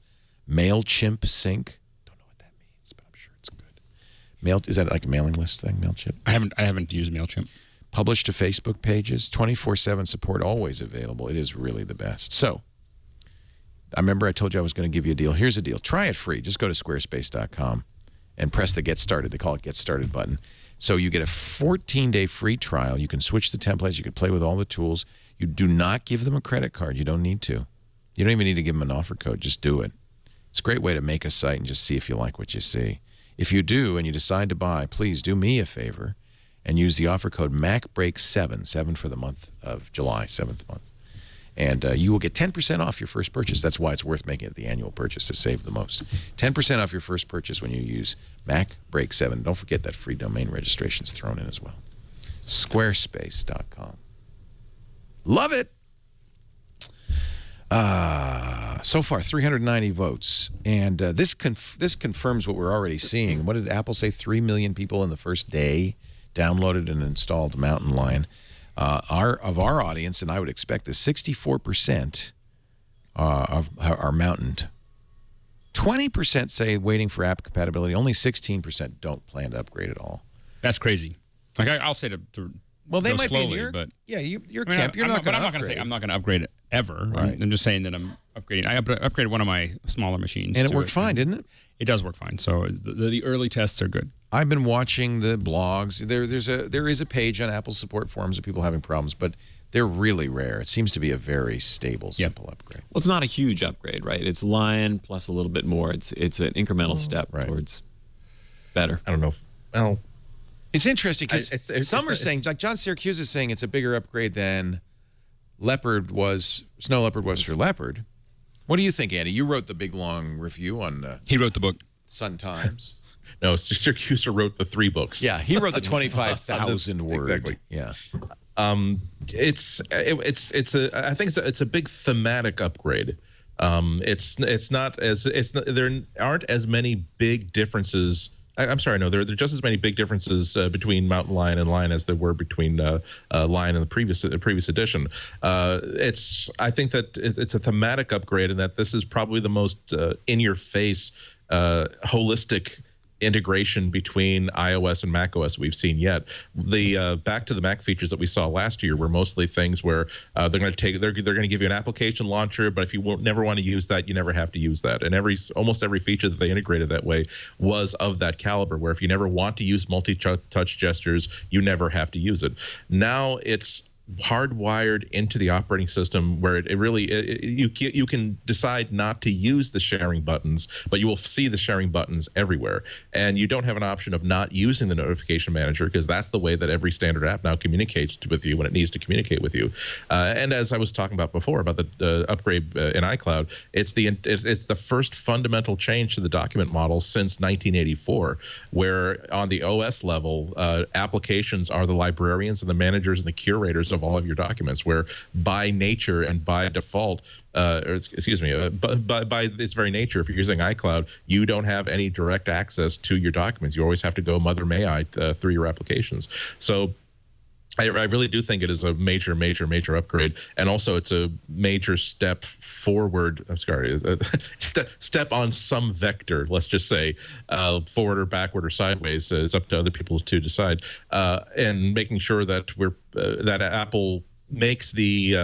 MailChimp sync. Don't know what that means, but I'm sure it's good. Is that like a mailing list thing, MailChimp? I haven't used MailChimp. Publish to Facebook pages, 24/7 support, always available. It is really the best. So I remember I told you I was going to give you a deal. Here's a deal. Try it free. Just go to squarespace.com and press the Get Started. They call it Get Started button. So you get a 14-day free trial. You can switch the templates. You can play with all the tools. You do not give them a credit card. You don't need to. You don't even need to give them an offer code. Just do it. It's a great way to make a site and just see if you like what you see. If you do and you decide to buy, please do me a favor and use the offer code MacBreak7, 7 for the month of July, 7th month. And you will get 10% off your first purchase. That's why it's worth making it the annual purchase to save the most. 10% off your first purchase when you use MacBreak7. Don't forget that free domain registration is thrown in as well. Squarespace.com. Love it. So far, 390 votes. And this confirms what we're already seeing. What did Apple say? 3 million people in the first day downloaded and installed Mountain Lion. Of our audience, and I would expect this, 64% are mountained. 20% say waiting for app compatibility. Only 16% don't plan to upgrade at all. That's crazy. Like I'll say to well, they go might slowly, be in your, but yeah, your camp. You're not going to. I'm not going to say I'm not going to upgrade it ever. Right. I'm just saying that I'm upgrading. I upgraded one of my smaller machines, and it worked fine, didn't it? It does work fine. So the early tests are good. I've been watching the blogs. There is a page on Apple support forums of people having problems, but they're really rare. It seems to be a very stable, simple upgrade. Well, it's not a huge upgrade, right? It's Lion plus a little bit more. It's an incremental step towards better. I don't know. Well, it's interesting because some are saying, like John Syracuse is saying, it's a bigger upgrade than Snow Leopard was for Leopard. What do you think, Andy? You wrote the big long review on. He wrote the book. Sun Times. No, Syracuse wrote the 3 books. Yeah, he wrote the 25,000 word. Exactly. Yeah. I think it's a big thematic upgrade. There aren't as many big differences. I'm sorry, no, there are just as many big differences between Mountain Lion and Lion as there were between Lion and the previous edition. I think that it's a thematic upgrade, and that this is probably the most in-your-face, holistic integration between iOS and macOS we've seen yet. The back to the Mac features that we saw last year were mostly things where they're going to give you an application launcher, but if you never want to use that, you never have to use that. And almost every feature that they integrated that way was of that caliber, where if you never want to use multi-touch gestures, you never have to use it. Now it's hardwired into the operating system, where you can decide not to use the sharing buttons, but you will see the sharing buttons everywhere, and you don't have an option of not using the notification manager, because that's the way that every standard app now communicates with you when it needs to communicate with you. And as I was talking about before about the upgrade in iCloud, it's the first fundamental change to the document model since 1984, where on the OS level, applications are the librarians and the managers and the curators of all of your documents, where by nature and by default, by its very nature, if you're using iCloud, you don't have any direct access to your documents. You always have to go Mother May I through your applications. So I really do think it is a major upgrade, and also it's a major step forward. I'm sorry, step on some vector. Let's just say forward or backward or sideways. It's up to other people to decide, and making sure that that Apple makes the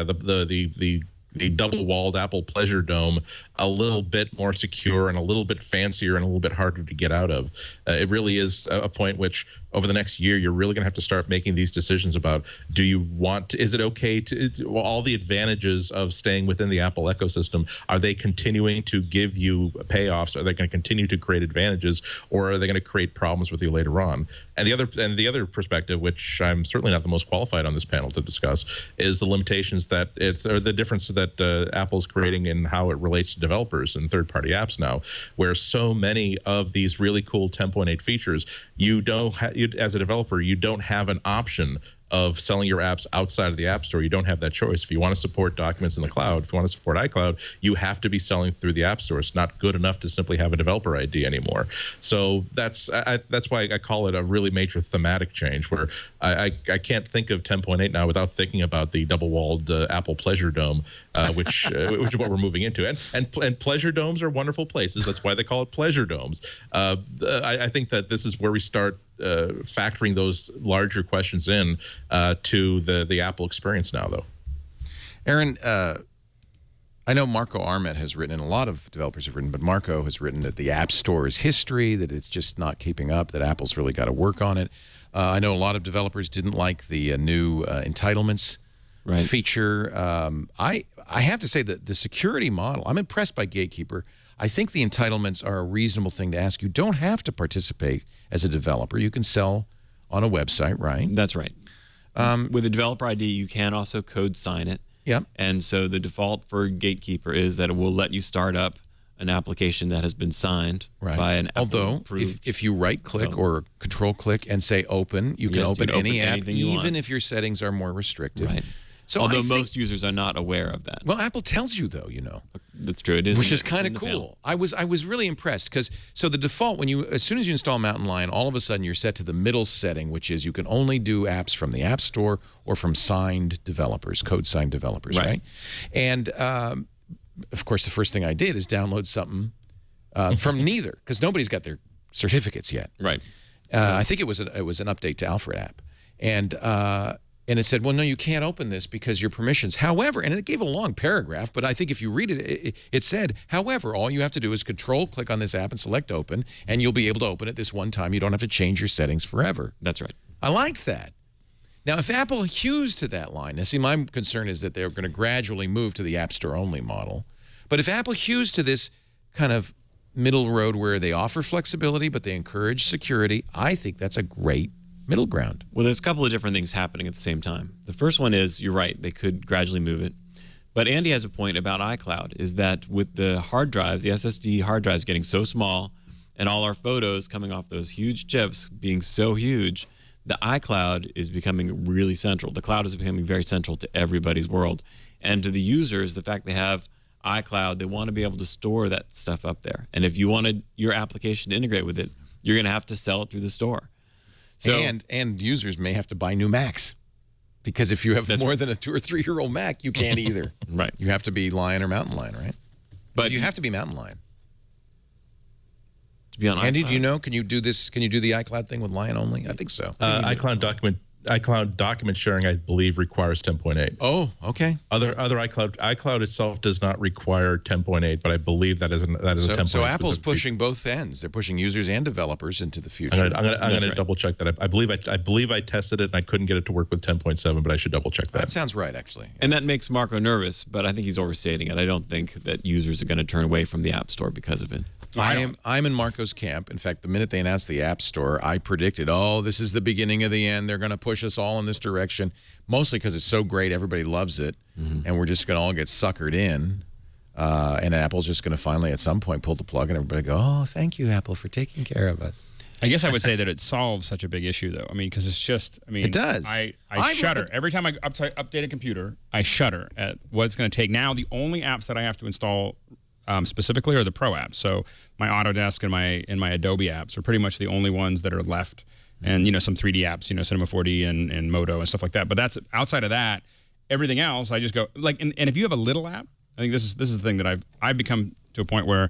double-walled Apple Pleasure Dome a little bit more secure and a little bit fancier and a little bit harder to get out of. It really is a point which, over the next year, you're really going to have to start making these decisions about, is it okay to, all the advantages of staying within the Apple ecosystem, are they continuing to give you payoffs? Are they going to continue to create advantages, or are they going to create problems with you later on? And the other perspective, which I'm certainly not the most qualified on this panel to discuss, is the limitations or the difference that Apple's creating in how it relates to developers and third-party apps now, where so many of these really cool 10.8 features, as a developer, you don't have an option of selling your apps outside of the App Store. You don't have that choice. If you want to support documents in the cloud, if you want to support iCloud, you have to be selling through the App Store. It's not good enough to simply have a developer ID anymore. So that's why I call it a really major thematic change, where I can't think of 10.8 now without thinking about the double-walled Apple Pleasure Dome, which is what we're moving into. And pleasure domes are wonderful places. That's why they call it pleasure domes. I think that this is where we start factoring those larger questions in to the Apple experience now, though. Aaron, I know Marco Arment has written, and a lot of developers have written, but Marco has written that the App Store is history, that it's just not keeping up, that Apple's really got to work on it. I know a lot of developers didn't like the new entitlements feature. I have to say that the security model, I'm impressed by Gatekeeper. I think the entitlements are a reasonable thing to ask. You don't have to participate as a developer. You can sell on a website, right? That's right. With a developer ID, you can also code sign it. Yep. And so the default for Gatekeeper is that it will let you start up an application that has been signed by an Apple approved. If you right-click or control-click and say open, you can open any app, even if your settings are more restrictive. Right. So although most users are not aware of that. Well, Apple tells you, though, That's true. It is, which is kind of cool. I was really impressed because the default, as soon as you install Mountain Lion, all of a sudden you're set to the middle setting, which is you can only do apps from the App Store or from signed developers, code signed developers, right? And of course, the first thing I did is download something from neither, because nobody's got their certificates yet. Right. I think it was an update to Alfred app, and it said, well, no, you can't open this because your permissions. However, and it gave a long paragraph, but I think if you read it, it said, however, all you have to do is click on this app and select open, and you'll be able to open it this one time. You don't have to change your settings forever. That's right. I liked that. Now, if Apple hews to that line, now see, my concern is that they're going to gradually move to the App Store only model. But if Apple hews to this kind of middle road where they offer flexibility, but they encourage security, I think that's a great middle ground. Well, there's a couple of different things happening at the same time. The first one is, you're right, they could gradually move it. But Andy has a point about iCloud, is that with the hard drives, the SSD hard drives getting so small, and all our photos coming off those huge chips being so huge, the iCloud is becoming really central. The cloud is becoming very central to everybody's world. And to the users, the fact they have iCloud, they want to be able to store that stuff up there. And if you wanted your application to integrate with it, you're going to have to sell it through the store. So, and users may have to buy new Macs, because if you have more than a 2 or 3 year old Mac, you can't either. Right. You have to be Lion or Mountain Lion, right? But you have to be Mountain Lion. To be on Andy, iCloud. do you know? Can you do this? Can you do the iCloud thing with Lion only? I think so. iCloud document iCloud document sharing, I believe, requires 10.8. Oh, okay. Other iCloud itself does not require 10.8, but I believe that is a 10.8. So Apple's pushing both ends. They're pushing users and developers into the future. I'm going to double check that. I believe I tested it and I couldn't get it to work with 10.7, but I should double check that. That sounds right, actually. And that makes Marco nervous, but I think he's overstating it. I don't think that users are going to turn away from the App Store because of it. I'm in Marco's camp. In fact, the minute they announced the App Store, I predicted, oh, this is the beginning of the end. They're going to push us all in this direction, mostly because it's so great. Everybody loves it, and we're just going to all get suckered in. And Apple's just going to finally, at some point, pull the plug, and everybody go, oh, thank you, Apple, for taking care of us. I guess I would say that it solves such a big issue, though. I mean, because it's just, I mean, it does. I shudder. Every time I update a computer, I shudder at what it's going to take. Now, the only apps that I have to install specifically are the Pro apps. So my Autodesk and my Adobe apps are pretty much the only ones that are left. And, some 3D apps, Cinema 4D and Modo and stuff like that. But that's outside of that, everything else, I just go, like, and if you have a little app, I think this is the thing that I've become to a point where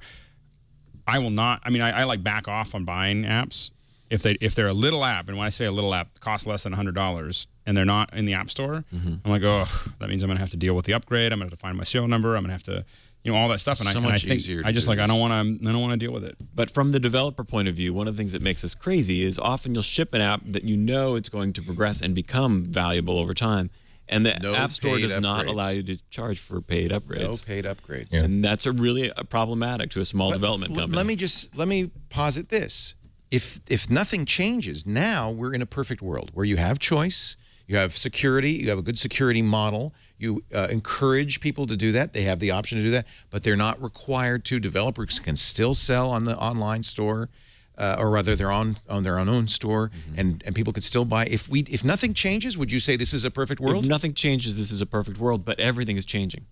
I will not, I like back off on buying apps. If they're a little app, and when I say a little app, costs less than $100, and they're not in the App Store, I'm like, oh, that means I'm going to have to deal with the upgrade. I'm going to have to find my serial number. I'm going to have to, all that stuff. And I think I just like, I don't want to deal with it. But from the developer point of view, one of the things that makes us crazy is often you'll ship an app that it's going to progress and become valuable over time. And the App Store does not allow you to charge for paid upgrades. No paid upgrades. Yeah. And that's really problematic to a small development company. Let me posit this. If nothing changes, now we're in a perfect world where you have choice, you have security, you have a good security model, you encourage people to do that. They have the option to do that, but they're not required to. Developers can still sell on the online store, or rather they're on their own store, and people could still buy. If nothing changes, would you say this is a perfect world? If nothing changes, this is a perfect world, but everything is changing.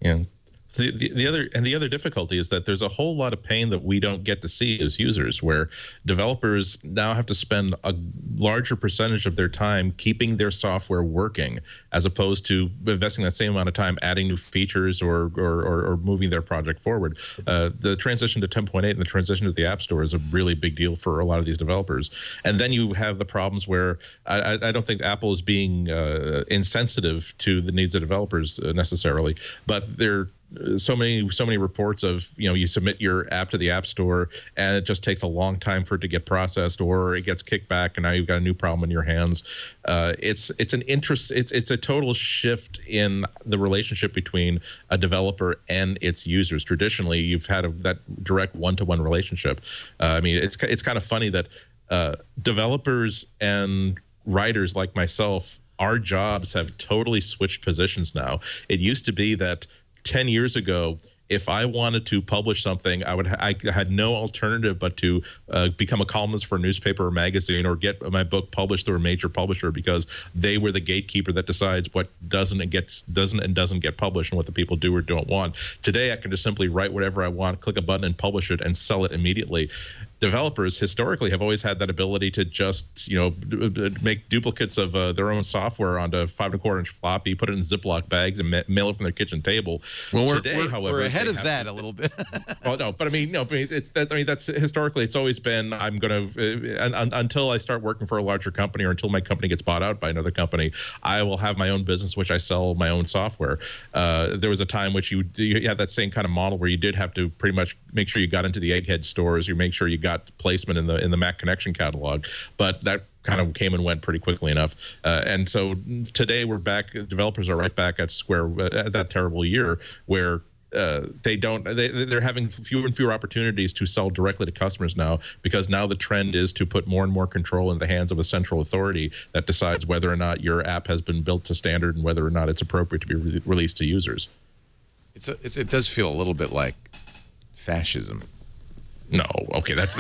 Yeah. So the other difficulty is that there's a whole lot of pain that we don't get to see as users, where developers now have to spend a larger percentage of their time keeping their software working, as opposed to investing that same amount of time adding new features or moving their project forward. The transition to 10.8 and the transition to the App Store is a really big deal for a lot of these developers. And then you have the problems where I don't think Apple is being insensitive to the needs of developers necessarily, but they're so many reports of you submit your app to the App Store and it just takes a long time for it to get processed, or it gets kicked back and now you've got a new problem in your hands. It's a total shift in the relationship between a developer and its users. Traditionally, you've had that direct one-to-one relationship. It's kind of funny that developers and writers like myself, our jobs have totally switched positions now. It used to be that 10 years ago, if I wanted to publish something, I had no alternative but to become a columnist for a newspaper or magazine, or get my book published through a major publisher, because they were the gatekeeper that decides what doesn't get published and what the people do or don't want. Today, I can just simply write whatever I want, click a button and publish it and sell it immediately. Developers historically have always had that ability to just make duplicates of their own software onto 5 1/4-inch floppy, put it in Ziploc bags, and mail it from their kitchen table. Well, today, however, we're ahead of that a little bit. Well, no, but that's historically it's always been, I'm going to until I start working for a larger company, or until my company gets bought out by another company, I will have my own business which I sell my own software. There was a time which you had that same kind of model where you did have to pretty much make sure you got into the egghead stores, you make sure you got placement in the Mac Connection catalog, but that kind of came and went pretty quickly enough. And so today we're back, developers are right back at that terrible year where they're having fewer and fewer opportunities to sell directly to customers now, because now the trend is to put more and more control in the hands of a central authority that decides whether or not your app has been built to standard and whether or not it's appropriate to be released to users. It does feel a little bit like fascism. No, okay, that's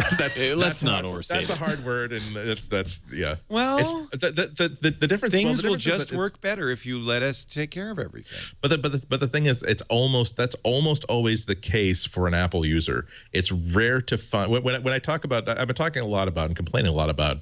let's not overstate. That's a hard word, and that's yeah. Well, the difference. Things will just work better if you let us take care of everything. But the thing is, that's almost always the case for an Apple user. It's rare to find when I talk about. I've been talking a lot about and complaining a lot about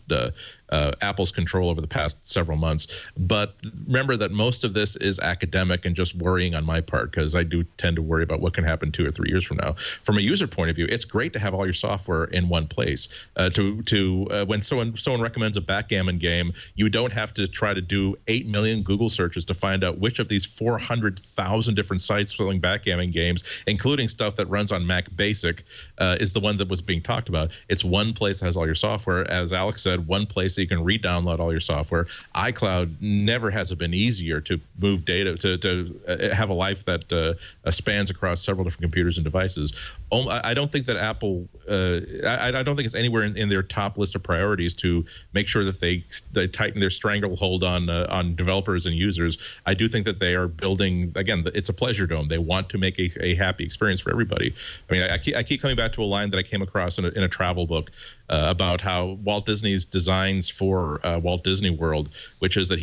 Apple's control over the past several months. But remember that most of this is academic and just worrying on my part, because I do tend to worry about what can happen 2 or 3 years from now. From a user point of view, it's great to have all your software in one place. When someone recommends a backgammon game, you don't have to try to do 8 million Google searches to find out which of these 400,000 different sites selling backgammon games, including stuff that runs on Mac Basic, is the one that was being talked about. It's one place that has all your software. As Alex said, one place that you can re-download all your software. iCloud never has it been easier to move data, to have a life that spans across several different computers and devices. I don't think that Apple, I don't think it's anywhere in their top list of priorities to make sure that they tighten their stranglehold on developers and users. I do think that they are building, again, it's a pleasure dome. They want to make a happy experience for everybody. I mean, I keep coming back to a line that I came across in a travel book about how Walt Disney's designs for Walt Disney World, which is that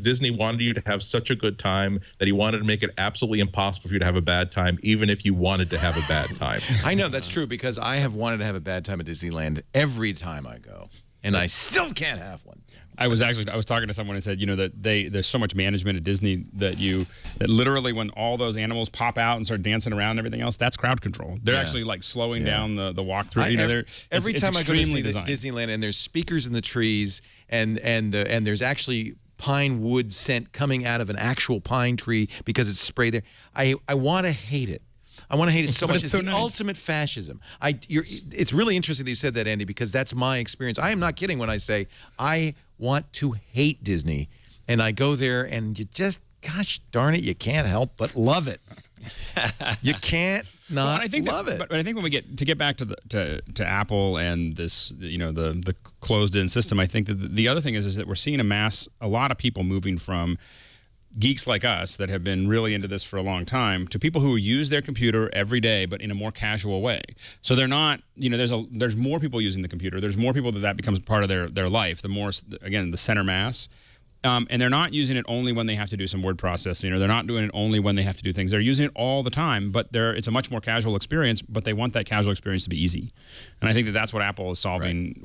Disney wanted you to have such a good time that he wanted to make it absolutely impossible for you to have a bad time, even if you wanted to have a bad time. I know that's true, because I have wanted to have a bad time at Disneyland every time I go, and I still can't have one. I was talking to someone and said, that there's so much management at Disney that literally when all those animals pop out and start dancing around and everything else, that's crowd control. They're actually like slowing down the walkthrough. Every time I go to Disneyland and there's speakers in the trees and there's actually pine wood scent coming out of an actual pine tree because it's sprayed there, I want to hate it. I want to hate it so much. It's the ultimate fascism. It's really interesting that you said that, Andy, because that's my experience. I am not kidding when I say I want to hate Disney, and I go there and you just, gosh darn it, you can't help but love it. You can't love it. But I think when we get back to Apple and this, the closed-in system, I think that the other thing is that we're seeing a lot of people moving from geeks like us that have been really into this for a long time to people who use their computer every day, but in a more casual way. So they're not, there's more people using the computer. There's more people that becomes part of their life. The more, again, the center mass. And they're not using it only when they have to do some word processing, or they're not doing it only when they have to do things. They're using it all the time, but it's a much more casual experience, but they want that casual experience to be easy. And I think that's what Apple is solving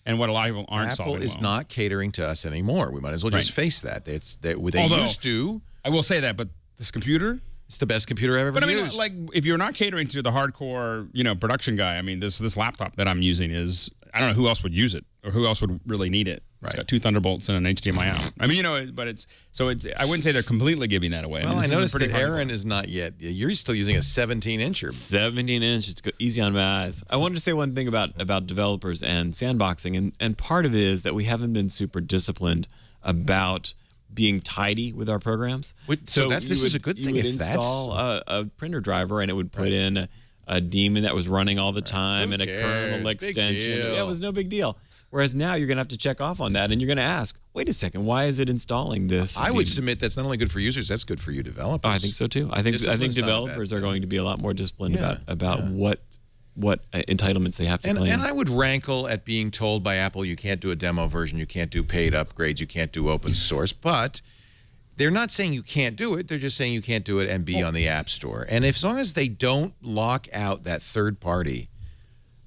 and what a lot of people aren't solving well. Apple is not catering to us anymore. We might as well just face that. They used to. I will say that, but this computer... It's the best computer I've ever used. Like, if you're not catering to the hardcore, production guy, I mean, this laptop that I'm using is, I don't know who else would use it or who else would really need it. It's got 2 Thunderbolts and an HDMI out. I mean, but I wouldn't say they're completely giving that away. Well, I noticed that Aaron is not yet. You're still using a 17-incher. 17-inch. It's easy on my eyes. I wanted to say one thing about developers and sandboxing, and part of it is that we haven't been super disciplined about being tidy with our programs. So this is a good thing. You would install a printer driver, and it would put in a daemon that was running all the time and a kernel extension. Yeah, it was no big deal. Whereas now you're going to have to check off on that, and you're going to ask, wait a second, why is it installing this? I would submit that's not only good for users, that's good for you developers. Oh, I think so too. I think developers are going to be a lot more disciplined about what entitlements they have to claim. And I would rankle at being told by Apple you can't do a demo version, you can't do paid upgrades, you can't do open source, but they're not saying you can't do it, they're just saying you can't do it and be on the App Store. And as long as they don't lock out that third party,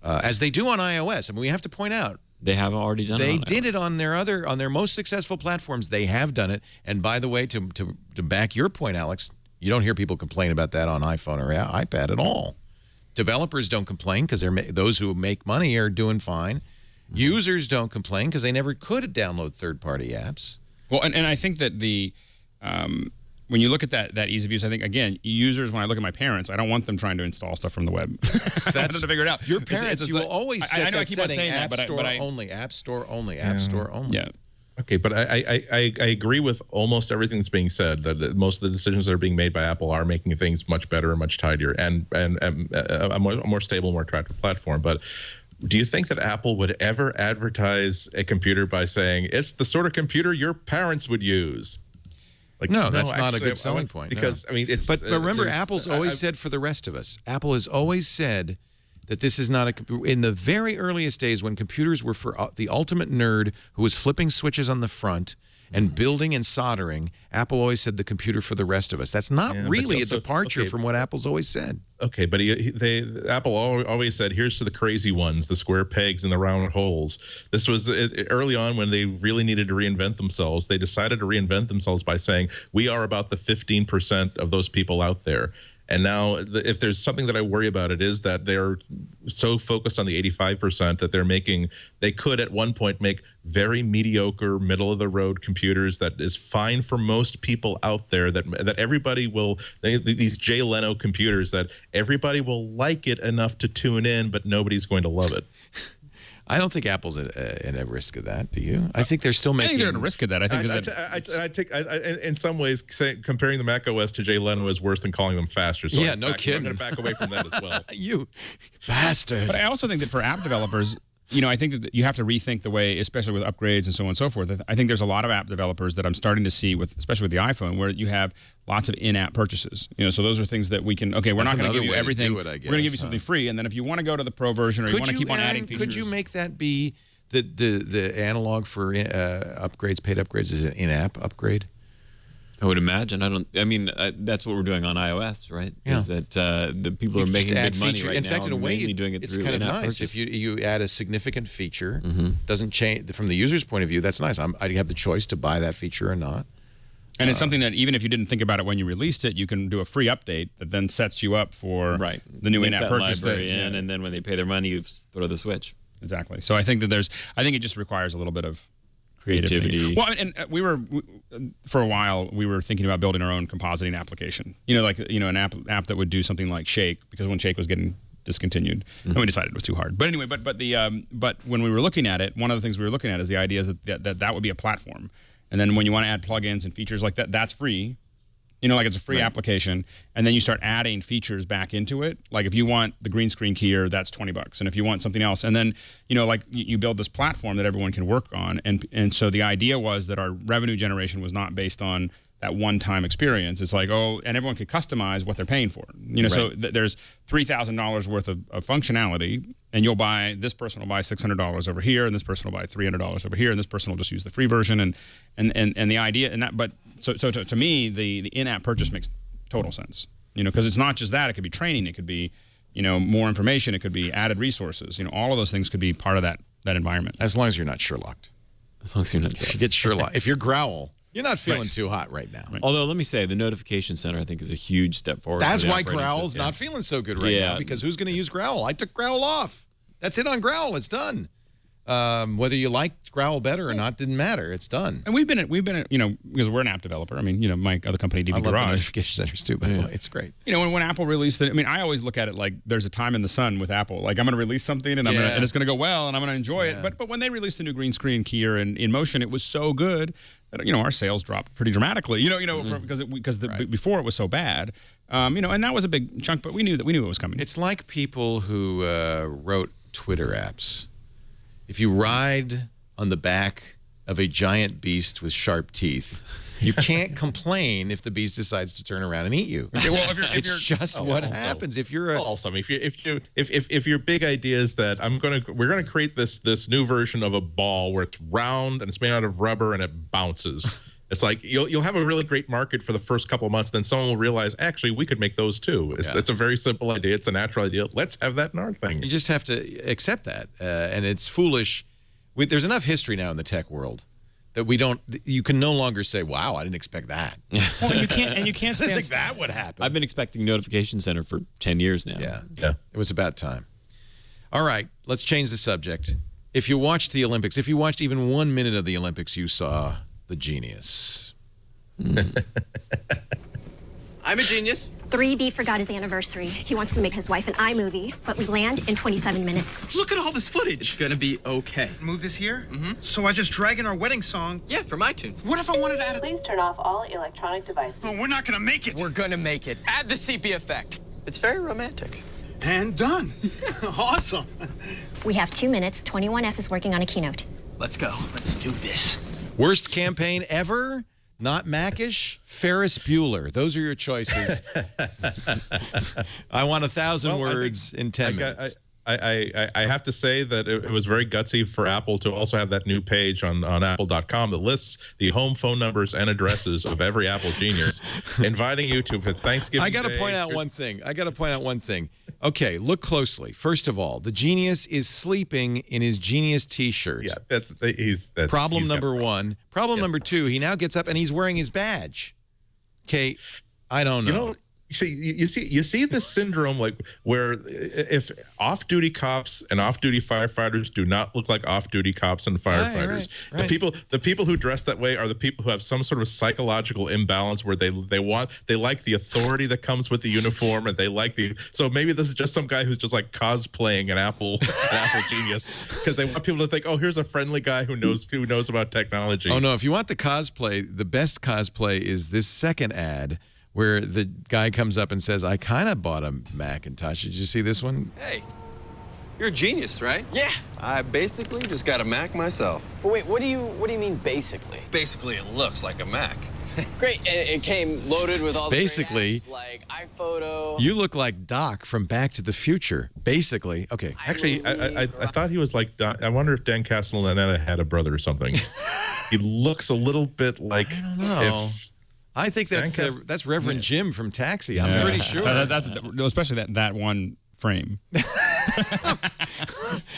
as they do on iOS, I mean, we have to point out, they have already done it. They did it on their most successful platforms. They have done it. And by the way, to back your point, Alex, you don't hear people complain about that on iPhone or iPad at all. Developers don't complain because those who make money are doing fine. Users don't complain because they never could download third-party apps. Well, and I think that when you look at that ease of use, I think, again, users, when I look at my parents, I don't want them trying to install stuff from the web. That's to figure it out. Your parents, you will always set that setting, App Store only, App Store only, App Store only. Yeah. Okay, but I agree with almost everything that's being said, that most of the decisions that are being made by Apple are making things much better and much tidier and a more stable, more attractive platform. But do you think that Apple would ever advertise a computer by saying, it's the sort of computer your parents would use? Like, no, that's not a good selling point. Because, I mean, it's... But remember, Apple's always said for the rest of us, Apple has always said that this is not in the very earliest days when computers were for the ultimate nerd who was flipping switches on the front and building and soldering, Apple always said the computer for the rest of us. That's not really a departure from what Apple's always said. Okay, but Apple always said, here's to the crazy ones, the square pegs and the round holes. This was early on when they really needed to reinvent themselves. They decided to reinvent themselves by saying, we are about the 15% of those people out there. And now, if there's something that I worry about, it is that they're so focused on the 85% that they could at one point make very mediocre, middle-of-the-road computers that is fine for most people out there, that everybody will, these Jay Leno computers that everybody will like it enough to tune in, but nobody's going to love it. I don't think Apple's at a risk of that. Do you? I think they're still making. I think they're at a risk of that. I think in some ways, comparing the Mac OS to Jay Leno is worse than calling them faster. So no kidding. I'm going to back away from that as well. You bastard. But I also think that for app developers, I think that you have to rethink the way, especially with upgrades and so on and so forth. I think there's a lot of app developers that I'm starting to see, especially with the iPhone, where you have lots of in-app purchases. So those are things that we can. Okay, we're not going to give you everything. We're going to give you something free, and then if you want to go to the Pro version or you want to keep on adding features, could you make that be the analog for upgrades, paid upgrades, is an in-app upgrade? I would imagine. That's what we're doing on iOS, right? Yeah. Is that the people are making big money right now? In fact, in a way, doing it it's through kind of nice. purchase. If you add a significant feature, doesn't change from the user's point of view. That's nice. I have the choice to buy that feature or not. And it's something that even if you didn't think about it when you released it, you can do a free update that then sets you up for the new in-app purchase. And then when they pay their money, you throw the switch. Exactly. So I think that it just requires a little bit of creativity. Well, and for a while we were thinking about building our own compositing application. An app that would do something like Shake, because when Shake was getting discontinued, and we decided it was too hard. But anyway, but when we were looking at it, one of the things we were looking at is the idea that would be a platform, and then when you want to add plugins and features like that, that's free. Like it's a free application, and then you start adding features back into it. Like if you want the green screen keyer, that's $20, and if you want something else, and then you build this platform that everyone can work on, and so the idea was that our revenue generation was not based on that one-time experience. It's like, and everyone could customize what they're paying for. So there's $3,000 worth of functionality, and this person will buy $600 over here, and this person will buy $300 over here, and this person will just use the free version, and the idea, so to me, the in-app purchase makes total sense. Because it's not just that; it could be training, it could be, more information, it could be added resources. All of those things could be part of that environment. As long as you're not Sherlocked. As long as you're not. If you get Sherlock, if you're Growl. You're not feeling too hot right now. Right. Although, let me say, the notification center, I think, is a huge step forward. That's why Growl's not feeling so good right now, because who's going to use Growl? I took Growl off. That's it on Growl. It's done. Whether you liked Growl better or not didn't matter. It's done. And we've been at, because we're an app developer. my other company, DB I love Garage. the notification centers too, by the way. It's great. When Apple released it, I always look at it like there's a time in the sun with Apple. Like I'm going to release something and and it's going to go well and I'm going to enjoy it. But when they released the new green screen keyer and in motion, it was so good that our sales dropped pretty dramatically. Because before it was so bad. And that was a big chunk, but we knew it was coming. It's like people who wrote Twitter apps. If you ride on the back of a giant beast with sharp teeth, you can't complain if the beast decides to turn around and eat you. Okay, well, it's just what happens if you're if your big idea is that we're gonna create this new version of a ball where it's round and it's made out of rubber and it bounces. It's like you'll have a really great market for the first couple of months, then someone will realize actually we could make those too. It's a very simple idea. It's a natural idea. Let's have that in our thing. You just have to accept that, and it's foolish. There's enough history now in the tech world that you can no longer say, "Wow, I didn't expect that." Well, you can't stand. I think that would happen. I've been expecting Notification Center for 10 years now. Yeah. It was about time. All right, let's change the subject. If you watched the Olympics, if you watched even 1 minute of the Olympics, you saw the genius. I'm a genius. 3B forgot his anniversary. He wants to make his wife an iMovie, but we land in 27 minutes. Look at all this footage. It's gonna be okay. Move this here? Mm-hmm. So I just drag in our wedding song? Yeah, from iTunes. What if I wanted to add Please turn off all electronic devices. Oh, we're not gonna make it. We're gonna make it. Add the sepia effect. It's very romantic. And done. Awesome. We have 2 minutes. 21F is working on a keynote. Let's go. Let's do this. Worst campaign ever? Not Mac-ish? Ferris Bueller. Those are your choices. I want 1,000 words in 10 minutes. I have to say that it was very gutsy for Apple to also have that new page on apple.com that lists the home phone numbers and addresses of every Apple genius, inviting you to, if it's Thanksgiving I got to point out one thing. Okay, look closely. First of all, the genius is sleeping in his genius T-shirt. Yeah, that's problem number one. Problem number two, he now gets up and he's wearing his badge. Okay, I don't know. You see this syndrome, like, where if off-duty cops and off-duty firefighters do not look like off-duty cops and firefighters, right. the people who dress that way are the people who have some sort of psychological imbalance where they like the authority that comes with the uniform, and they like so maybe this is just some guy who's just like cosplaying an Apple genius because they want people to think, oh, here's a friendly guy who knows about technology. Oh no, if you want the cosplay, the best cosplay is this second ad, where the guy comes up and says, I kind of bought a Macintosh. Did you see this one? Hey, you're a genius, right? Yeah. I basically just got a Mac myself. But wait, what do you mean basically? Basically, it looks like a Mac. Great, and it came loaded with all the basically great apps like iPhoto. You look like Doc from Back to the Future. Basically, okay. Actually, I thought he was like Doc. I wonder if Dan Castellaneta had a brother or something. He looks a little bit like. I don't know. I think that's Reverend Jim from Taxi. I'm pretty sure. That's especially that one frame.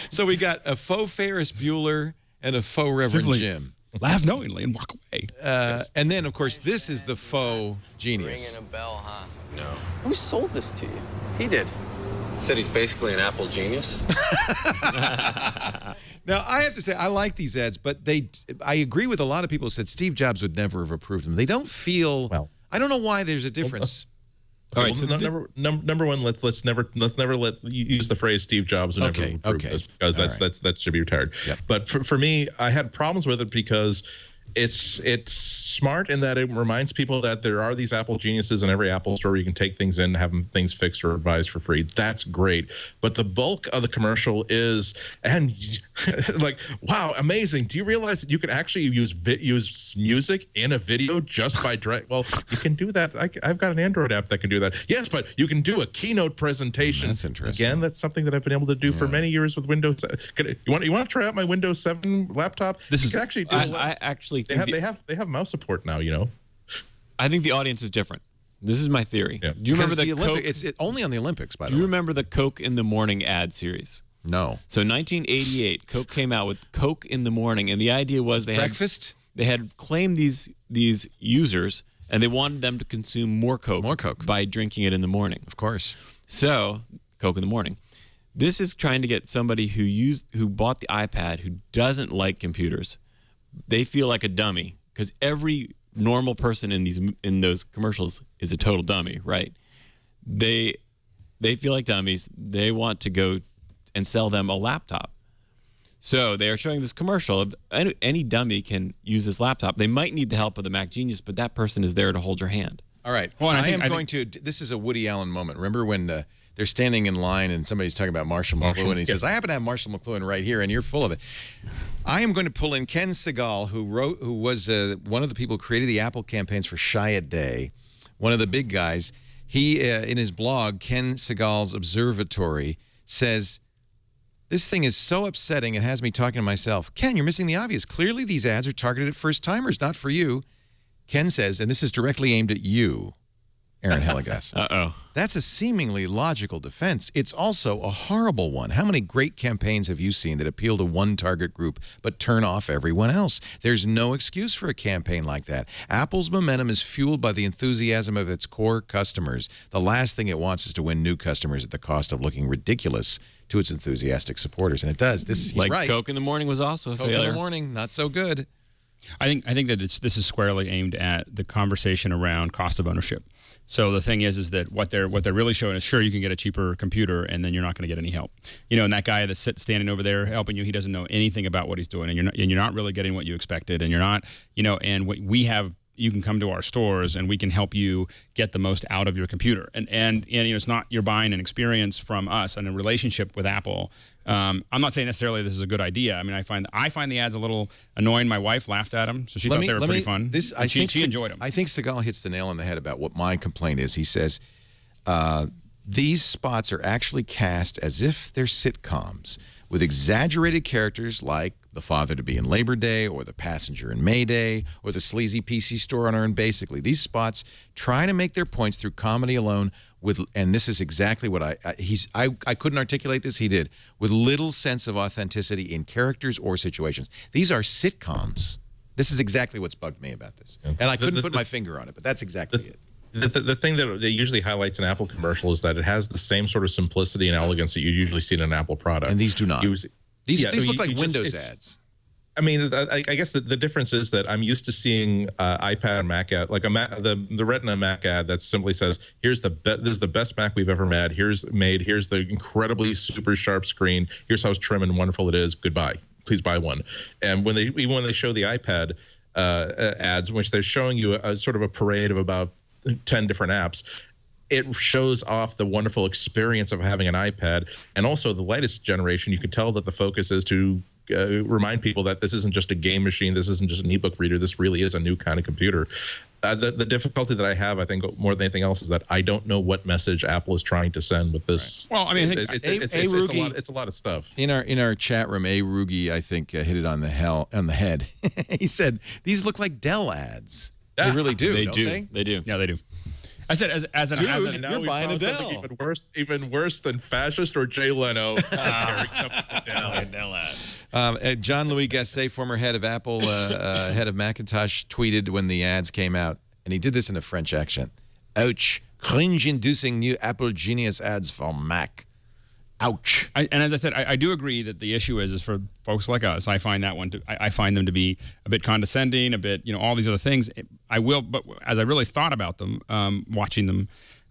So we got a faux Ferris Bueller and a faux Reverend Jim. Laugh knowingly and walk away. And then, of course, this is the faux genius. Ringing a bell, huh? No. Who sold this to you? He did. Said he's basically an Apple genius. Now, I have to say, I like these ads, but I agree with a lot of people who said Steve Jobs would never have approved them. They don't feel, well, I don't know why there's a difference. All right, so number one, let's never let you use the phrase Steve Jobs would never approve this, because that should be retired. Yep. But for me, I had problems with it because it's smart in that it reminds people that there are these Apple geniuses in every Apple store where you can take things in, have things fixed or advised for free. That's great. But the bulk of the commercial is, and like, wow, amazing. Do you realize that you can actually use music in a video just by well, you can do that. I've got an Android app that can do that. Yes, but you can do a keynote presentation. That's interesting. Again, that's something that I've been able to do for many years with Windows. You want to try out my Windows 7 laptop? This you can actually do I actually they have mouse support now, you know. I think the audience is different. This is my theory. Yeah. Do you remember the Coke? It's only on the Olympics, by the way. Do you remember the Coke in the Morning ad series? No. So 1988, Coke came out with Coke in the Morning, and the idea was they had claimed these users, and they wanted them to consume more Coke by drinking it in the morning. Of course. So Coke in the Morning. This is trying to get somebody who bought the iPad who doesn't like computers. They feel like a dummy because every normal person in those commercials is a total dummy, right? They feel like dummies. They want to go and sell them a laptop. So they are showing this commercial of any dummy can use this laptop. They might need the help of the Mac Genius, but that person is there to hold your hand. All right. Well, this is a Woody Allen moment. Remember when they're standing in line and somebody's talking about Marshall McLuhan, and he says, I happen to have Marshall McLuhan right here, and you're full of it. I am going to pull in Ken Segal, who was one of the people who created the Apple campaigns for Shy a Day, one of the big guys. He, in his blog, Ken Segal's Observatory, says, this thing is so upsetting it has me talking to myself. Ken, you're missing the obvious. Clearly these ads are targeted at first-timers, not for you. Ken says, and this is directly aimed at you, Aaron Hillegass. Uh-oh. That's a seemingly logical defense. It's also a horrible one. How many great campaigns have you seen that appeal to one target group but turn off everyone else? There's no excuse for a campaign like that. Apple's momentum is fueled by the enthusiasm of its core customers. The last thing it wants is to win new customers at the cost of looking ridiculous to its enthusiastic supporters. And it does. He's right. Coke in the Morning was also a failure. Coke in the Morning, not so good. I think that this is squarely aimed at the conversation around cost of ownership. So the thing is that what they're really showing is, sure, you can get a cheaper computer and then you're not going to get any help. You know, and that guy that's standing over there helping you, he doesn't know anything about what he's doing, and you're not really getting what you expected, and you're not, you know, and we have. You can come to our stores and we can help you get the most out of your computer. And you know, it's not you're buying an experience from us and a relationship with Apple. I'm not saying necessarily this is a good idea. I mean, I find the ads a little annoying. My wife laughed at them, so she thought they were pretty fun. She enjoyed them. I think Segal hits the nail on the head about what my complaint is. He says, These spots are actually cast as if they're sitcoms with exaggerated characters like the father-to-be in Labor Day or the passenger in Mayday or the sleazy PC store owner in Basically. These spots try to make their points through comedy alone and this is exactly what I couldn't articulate this, he did, with little sense of authenticity in characters or situations. These are sitcoms. This is exactly what's bugged me about this. And I couldn't put my finger on it, but that's exactly it. The thing that usually highlights an Apple commercial is that it has the same sort of simplicity and elegance that you usually see in an Apple product. And these do not. These look like Windows ads. I mean, I guess the difference is that I'm used to seeing iPad and Mac ad, like the Retina Mac ad that simply says, "This is the best Mac we've ever made. Here's the incredibly super sharp screen. Here's how trim and wonderful it is. Goodbye. Please buy one." And when they show the iPad ads, in which they're showing you a sort of a parade of about 10 different apps, it shows off the wonderful experience of having an iPad. And also the latest generation, you can tell that the focus is to remind people that this isn't just a game machine, this isn't just an ebook reader, this really is a new kind of computer. The difficulty that I have, I think, more than anything else, is that I don't know what message Apple is trying to send with this. Right. Well, I mean, it's a lot of stuff. In our chat room, A. Rugi, I think, hit it on the head. He said these look like Dell ads. They really do. They don't do. They? They do. Yeah, they do. I said, you're buying a Dell. Even worse than fascist or Jay Leno. Dell ad. John Louis Gasset, former head of Apple, head of Macintosh, tweeted when the ads came out, and he did this in a French accent. Ouch. Cringe-inducing new Apple Genius ads for Mac. Ouch. And as I said, I do agree that the issue is for folks like us. I find that one I find them to be a bit condescending, a bit, all these other things. But as I really thought about them, watching them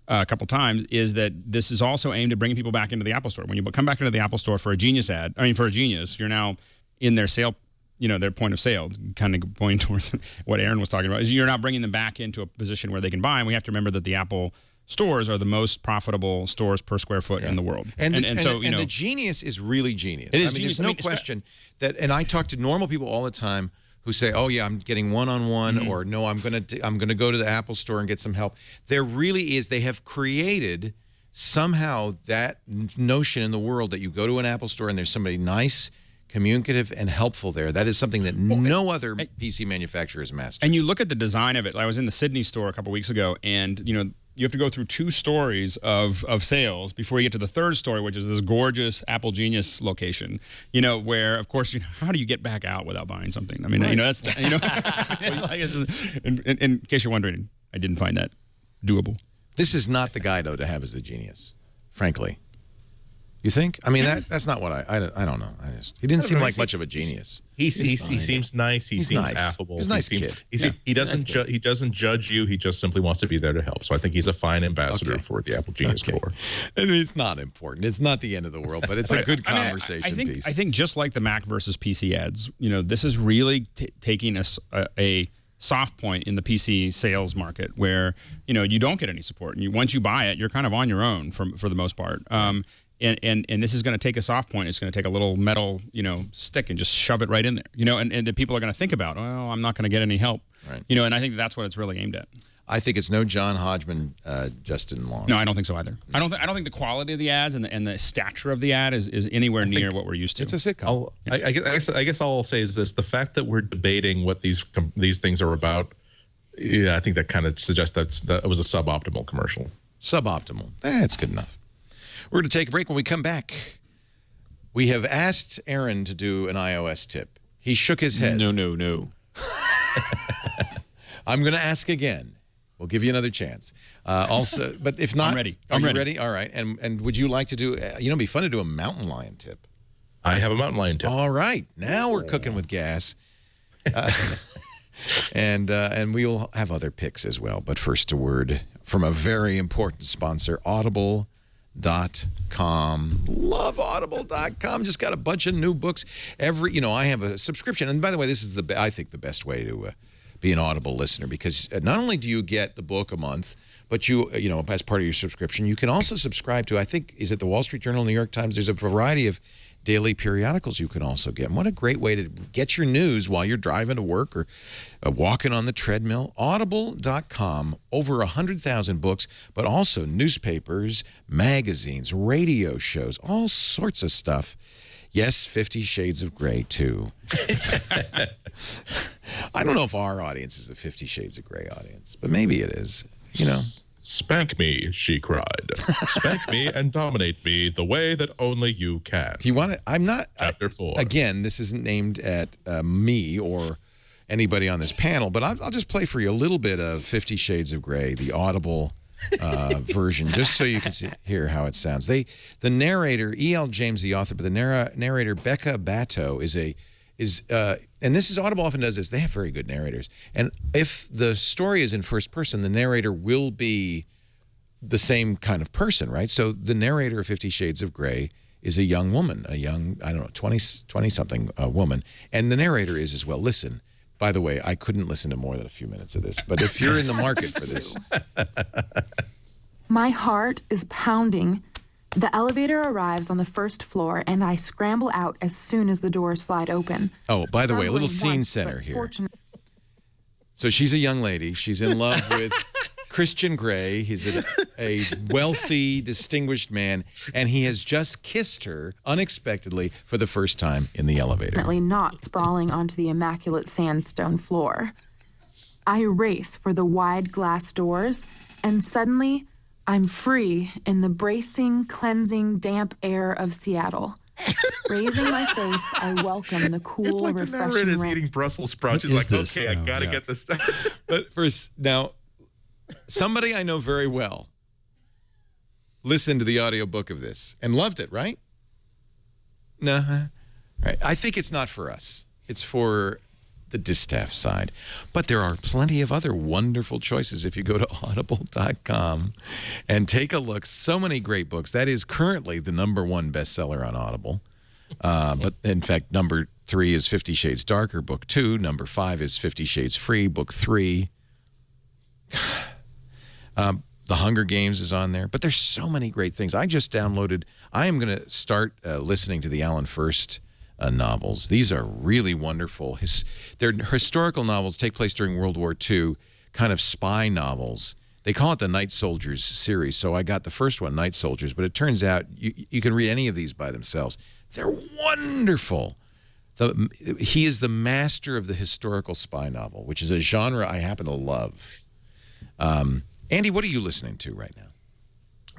a couple times, is that this is also aimed at bringing people back into the Apple Store. When you come back into the Apple Store for a Genius ad, for a Genius, you're now in their sale, their point of sale, kind of pointing towards what Aaron was talking about, is you're not bringing them back into a position where they can buy. And we have to remember that the Apple stores are the most profitable stores per square foot in the world. And the Genius is really genius. It is genius. There's no question that, and I talk to normal people all the time who say, "Oh yeah, I'm getting one-on-one," or "No, I'm gonna go to the Apple Store and get some help." There really is. They have created somehow that notion in the world that you go to an Apple Store and there's somebody nice, communicative, and helpful there. That is something that no other PC manufacturer has mastered. And you look at the design of it. I was in the Sydney store a couple weeks ago, and you have to go through 2 stories of sales before you get to the 3rd story, which is this gorgeous Apple Genius location. Where of course, how do you get back out without buying something? I mean, that's in case you're wondering, I didn't find that doable. This is not the guy though to have as the Genius, frankly. You think? I mean, that's not what I don't know. He didn't seem like much of a genius. He seems nice. He seems affable. He's a nice kid. He doesn't judge you. He just simply wants to be there to help. So I think he's a fine ambassador for the Apple Genius Store. I mean, it's not important. It's not the end of the world, but it's a good conversation piece. I think just like the Mac versus PC ads, this is really taking a soft point in the PC sales market where you don't get any support, and once you buy it, you're kind of on your own for the most part. And this is going to take a soft point. It's going to take a little metal, stick and just shove it right in there, and the people are going to think about, well, I'm not going to get any help, right? And I think that's what it's really aimed at. I think it's no John Hodgman, Justin Long. No, I don't think so either. I don't think the quality of the ads and the stature of the ad is anywhere near what we're used to. It's a sitcom. I guess all I'll say is this: the fact that we're debating what these things are about, I think that kind of suggests that it was a suboptimal commercial. Suboptimal. That's good enough. We're going to take a break. When we come back, we have asked Aaron to do an iOS tip. He shook his head. No. I'm going to ask again. We'll give you another chance. Also, but if not, I'm ready. Are you ready? All right. And would you like to do? It'd be fun to do a mountain lion tip. I have a mountain lion tip. All right. Now we're cooking with gas. And we will have other picks as well. But first, a word from a very important sponsor, Audible.com. Love Audible.com. Just got a bunch of new books. I have a subscription. And by the way, this is I think the best way to be an Audible listener, because not only do you get the book a month, but you as part of your subscription, you can also subscribe to, I think, is it the Wall Street Journal, New York Times? There's a variety of daily periodicals you can also get. And what a great way to get your news while you're driving to work or walking on the treadmill. Audible.com, over 100,000 books, but also newspapers, magazines, radio shows, all sorts of stuff. Yes, 50 Shades of Grey, too. I don't know if our audience is the 50 Shades of Grey audience, but maybe it is. You know. Spank me, she cried. Spank me and dominate me the way that only you can. Do you want to? I'm not. Chapter 4. Again, this isn't aimed at me or anybody on this panel, but I'll just play for you a little bit of 50 Shades of Grey, the Audible version, just so you can hear how it sounds. The narrator, E.L. James, the author, but the narrator Becca Bato and this is Audible often does this. They have very good narrators, and if the story is in first person, the narrator will be the same kind of person, right? So the narrator of 50 Shades of Grey is a young woman, I don't know, 20-something woman, and the narrator is as well. Listen. By the way, I couldn't listen to more than a few minutes of this, but if you're in the market for this. My heart is pounding. The elevator arrives on the first floor, and I scramble out as soon as the doors slide open. Oh, by the way, a little scene center here. So she's a young lady. She's in love with Christian Grey. He's a wealthy, distinguished man, and he has just kissed her unexpectedly for the first time in the elevator. Definitely not sprawling onto the immaculate sandstone floor. I race for the wide glass doors, and suddenly I'm free in the bracing, cleansing, damp air of Seattle. Raising my face, I welcome the cool, it's like refreshing the narrator's eating Brussels sprouts. He's like, this? okay, I gotta get this stuff. But first, now, somebody I know very well listened to the audiobook of this and loved it, right? No, right. I think it's not for us. It's for the distaff side. But there are plenty of other wonderful choices if you go to audible.com and take a look. So many great books. That is currently the #1 bestseller on Audible. But in fact, number 3 is 50 Shades Darker, book 2. Number 5 is 50 Shades Free, book 3. The Hunger Games is on there. But there's so many great things. I just downloaded. I am going to start listening to the Alan Furst novels. These are really wonderful. They're historical novels, take place during World War II, kind of spy novels. They call it the Night Soldiers series, so I got the first one, Night Soldiers, but it turns out you can read any of these by themselves. They're wonderful. He is the master of the historical spy novel, which is a genre I happen to love. Andy, what are you listening to right now?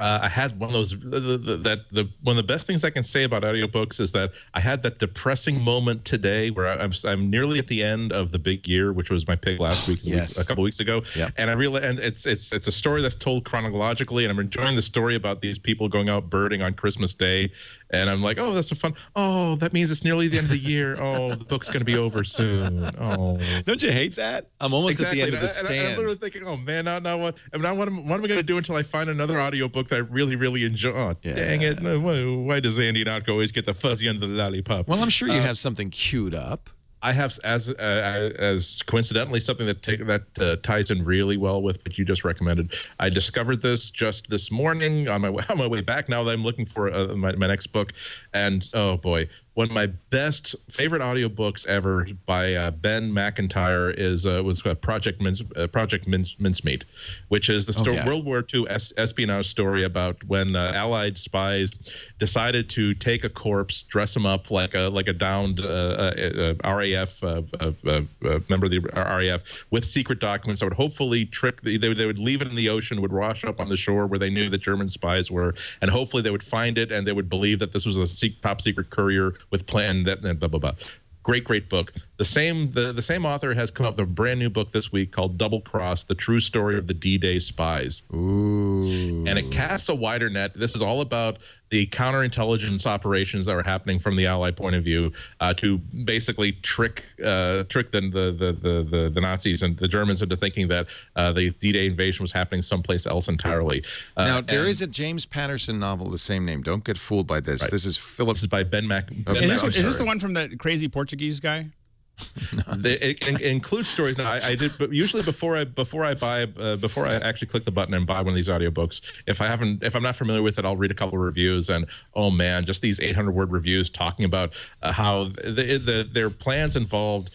I had one of those. One of the best things I can say about audiobooks is that I had that depressing moment today where I'm nearly at the end of The Big Year, which was my pick last week, a couple weeks ago. Yep. And I realized, and it's a story that's told chronologically, and I'm enjoying the story about these people going out birding on Christmas Day. And I'm like, oh, that's a fun. Oh, that means it's nearly the end of the year. Oh, the book's going to be over soon. Oh, don't you hate that? I'm almost at the end of The Stand. And I'm literally thinking, oh man, now what? I mean, what am I going to do until I find another audiobook that I really, really enjoy? Oh, yeah. Dang it! Why does Andy not always get the fuzzy under the lollipop? Well, I'm sure you have something queued up. I have, as coincidentally, something that ties in really well with what you just recommended. I discovered this just this morning on my way back. Now that I'm looking for my next book, and oh boy, one of my favorite audiobooks ever by Ben McIntyre was Project Mincemeat, which is the story, World War II espionage story about when Allied spies decided to take a corpse, dress him up like a downed RAF member of the RAF with secret documents that would hopefully trick. They would leave it in the ocean, would wash up on the shore where they knew the German spies were, and hopefully they would find it and they would believe that this was a top secret courier with plan that blah blah blah. Great book. The same author has come up with a brand new book this week called Double Cross: The True Story of the D-Day Spies. Ooh. And it casts a wider net. This is all about the counterintelligence operations that were happening from the Allied point of view to basically trick the Nazis and the Germans into thinking that the D-Day invasion was happening someplace else entirely. Now, there is a James Patterson novel, the same name. Don't get fooled by this. Right. This is Philip. This is by Ben Mac. Is this the one from that crazy Portuguese guy? It includes stories. Now, I did, but usually before I actually click the button and buy one of these audiobooks, if I'm not familiar with it, I'll read a couple of reviews, and oh man, just these 800-word reviews talking about how their plans involved.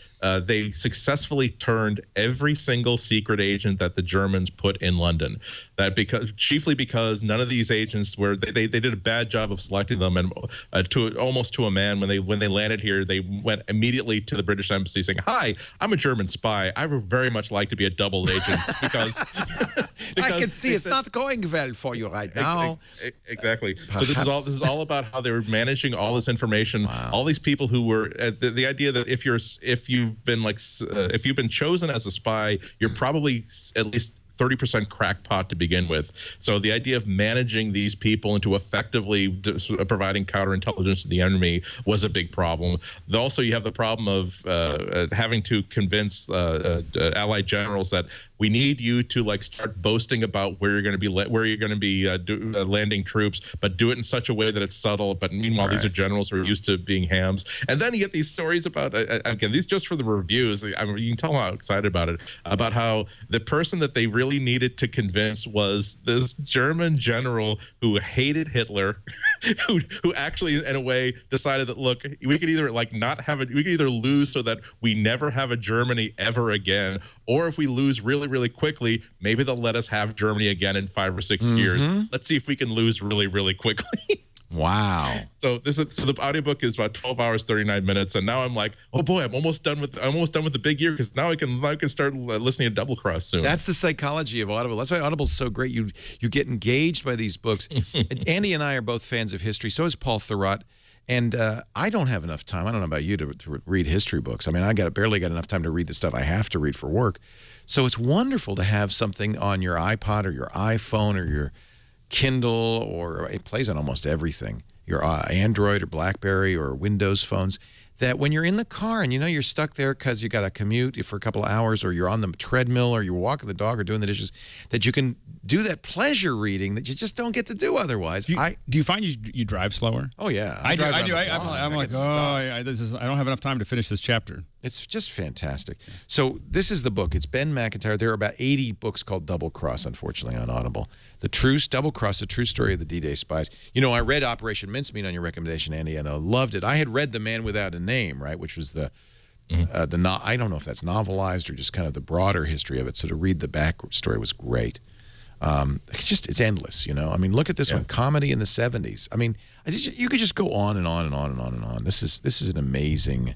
They successfully turned every single secret agent that the Germans put in London. Chiefly because none of these agents they did a bad job of selecting them, and almost to a man when they landed here, they went immediately to the British embassy saying, "Hi, I'm a German spy. I would very much like to be a double agent because I can see it's not going well for you right now." Exactly. So this is all about how they were managing all this information. Wow. All these people who were the idea that if you've been chosen as a spy, you're probably at least 30% crackpot to begin with. So the idea of managing these people into effectively providing counterintelligence to the enemy was a big problem. Also, you have the problem of having to convince Allied generals that we need you to start boasting about where you're going to be landing troops, but do it in such a way that it's subtle. But meanwhile, these are generals who are used to being hams. And then you get these stories about again, these just for the reviews. I mean, you can tell how excited about it, about how the person that they really needed to convince was this German general who hated Hitler, who actually in a way decided that, look, we could either not have it, we could either lose so that we never have a Germany ever again, or if we lose really, really quickly, maybe they'll let us have Germany again in 5 or 6 years. Let's see if we can lose really, really quickly. Wow. So the audiobook is about 12 hours, 39 minutes, and now I'm like, oh boy, I'm almost done with the big year, because now I can start listening to Double Cross soon. That's the psychology of Audible. That's why Audible's so great. You get engaged by these books. Andy and I are both fans of history. So is Paul Thurrott. And I don't have enough time. I don't know about you to read history books. I mean, I barely got enough time to read the stuff I have to read for work. So it's wonderful to have something on your iPod or your iPhone or your Kindle, or it plays on almost everything, your Android or BlackBerry or Windows phones, that when you're in the car and you're stuck there because you got to commute for a couple of hours, or you're on the treadmill, or you're walking the dog or doing the dishes, that you can do that pleasure reading that you just don't get to do otherwise. Do you find you drive slower? Oh yeah, I do. I'm like, I don't have enough time to finish this chapter. It's just fantastic. So this is the book. It's Ben McIntyre. There are about 80 books called Double Cross, unfortunately, on Audible. Double Cross, the true story of the D-Day spies. I read Operation Mincemeat on your recommendation, Andy, and I loved it. I had read The Man Without a Name, right, which was I don't know if that's novelized or just kind of the broader history of it. So to read the back story was great. It's endless, I mean, look at this one, comedy in the 70s. I mean, you could just go on and on and on and on and on. This is an amazing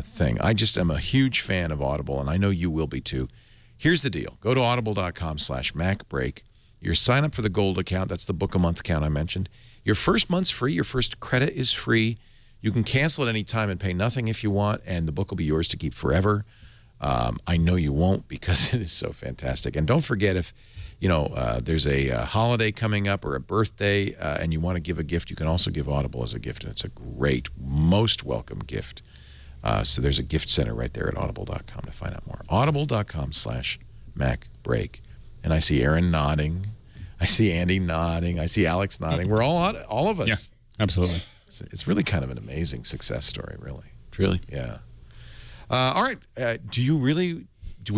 thing. I just am a huge fan of Audible, and I know you will be too. Here's the deal. Go to audible.com/MacBreak. You sign up for the gold account. That's the book a month account I mentioned. Your first month's free. Your first credit is free. You can cancel at any time and pay nothing if you want, and the book will be yours to keep forever. I know you won't, because it is so fantastic. And don't forget, if there's a holiday coming up or a birthday and you want to give a gift, you can also give Audible as a gift, and it's a great, most welcome gift. So there's a gift center right there at audible.com to find out more. Audible.com/MacBreak. And I see Aaron nodding. I see Andy nodding. I see Alex nodding. We're all of us. Yeah, absolutely. It's really kind of an amazing success story, really. Really? Yeah. All right. Would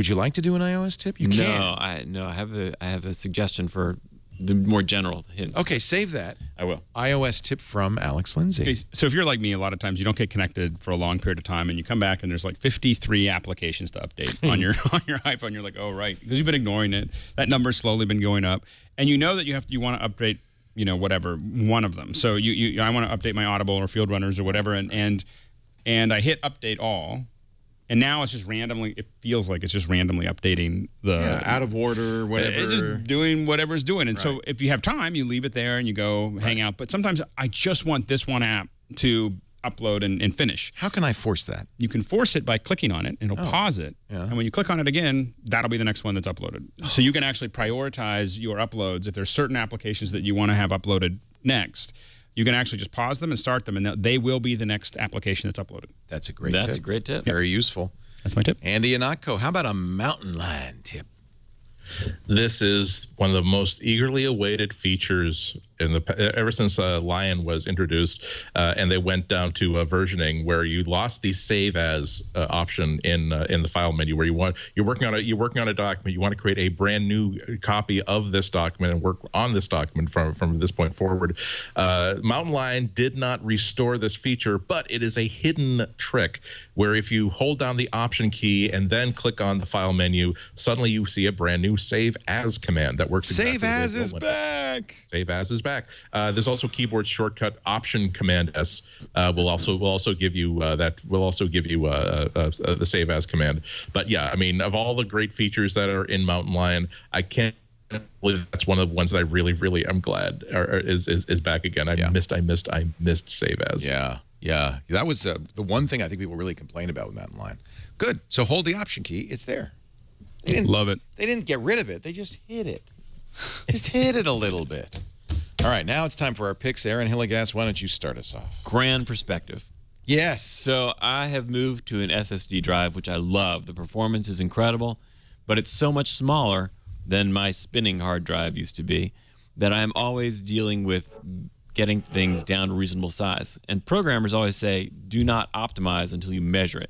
you like to do an iOS tip? You can. No, I have a suggestion for the more general hints. Okay, save that. I will. iOS tip from Alex Lindsay. Okay, so if you're like me, a lot of times you don't get connected for a long period of time, and you come back and there's 53 applications to update on your iPhone. You're like, oh right, because you've been ignoring it. That number's slowly been going up, and you know that you want to update, whatever one of them. So I want to update my Audible or Field Runners or whatever, and I hit update all. And now it's just randomly, it feels like it's just randomly updating out of order, whatever. It's just doing whatever it's doing. And so if you have time, you leave it there and you go hang out. But sometimes I just want this one app to upload and finish. How can I force that? You can force it by clicking on it. It'll pause it. Yeah. And when you click on it again, that'll be the next one that's uploaded. So you can actually prioritize your uploads. If there's certain applications that you want to have uploaded next, you can actually just pause them and start them, and they will be the next application that's uploaded. That's a great tip. That's a great tip. Very useful. That's my tip. Andy Ihnatko, how about a mountain lion tip? This is one of the most eagerly awaited features ever since Lion was introduced, and they went down to versioning where you lost the save as option in the file menu, where you're working on a document, you want to create a brand new copy of this document and work on this document from this point forward. Mountain Lion did not restore this feature, but it is a hidden trick where if you hold down the option key and then click on the file menu, suddenly you see a brand new save as command that works. Save as is back. Save as is back. There's also keyboard shortcut option command S will also give you the save as command. But yeah, I mean, of all the great features that are in Mountain Lion, I can't believe that's one of the ones that I really am glad is back again. I missed save as. Yeah, that was the one thing I think people really complain about with Mountain Lion. Good. So hold the option key. It's there. They didn't love it. They didn't get rid of it. They just hid it. Just hid it a little bit. All right, now it's time for our picks. Aaron Hillegass, why don't you start us off? Grand perspective. Yes. So I have moved to an SSD drive, which I love. The performance is incredible, but it's so much smaller than my spinning hard drive used to be that I'm always dealing with getting things down to reasonable size. And programmers always say, do not optimize until you measure it,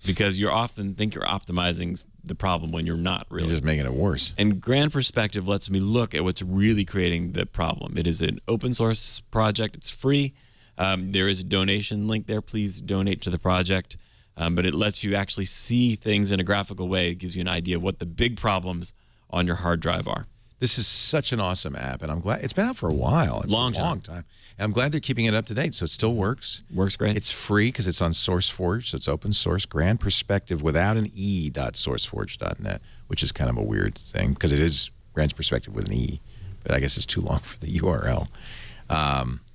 because you often think you're optimizing the problem when you're not really. You're just making it worse. And Grand Perspective lets me look at what's really creating the problem. It is an open source project. It's free. There is a donation link there. Please donate to the project. But it lets you actually see things in a graphical way. It gives you an idea of what the big problems on your hard drive are. This is such an awesome app, and I'm glad it's been out for a while. It's long a long time. And I'm glad they're keeping it up to date, so it still works. Works great. It's free because it's on SourceForge, so it's open source. Grand Perspective without an e.sourceforge.net, which is kind of a weird thing because it is Grand Perspective with an e, but I guess it's too long for the URL.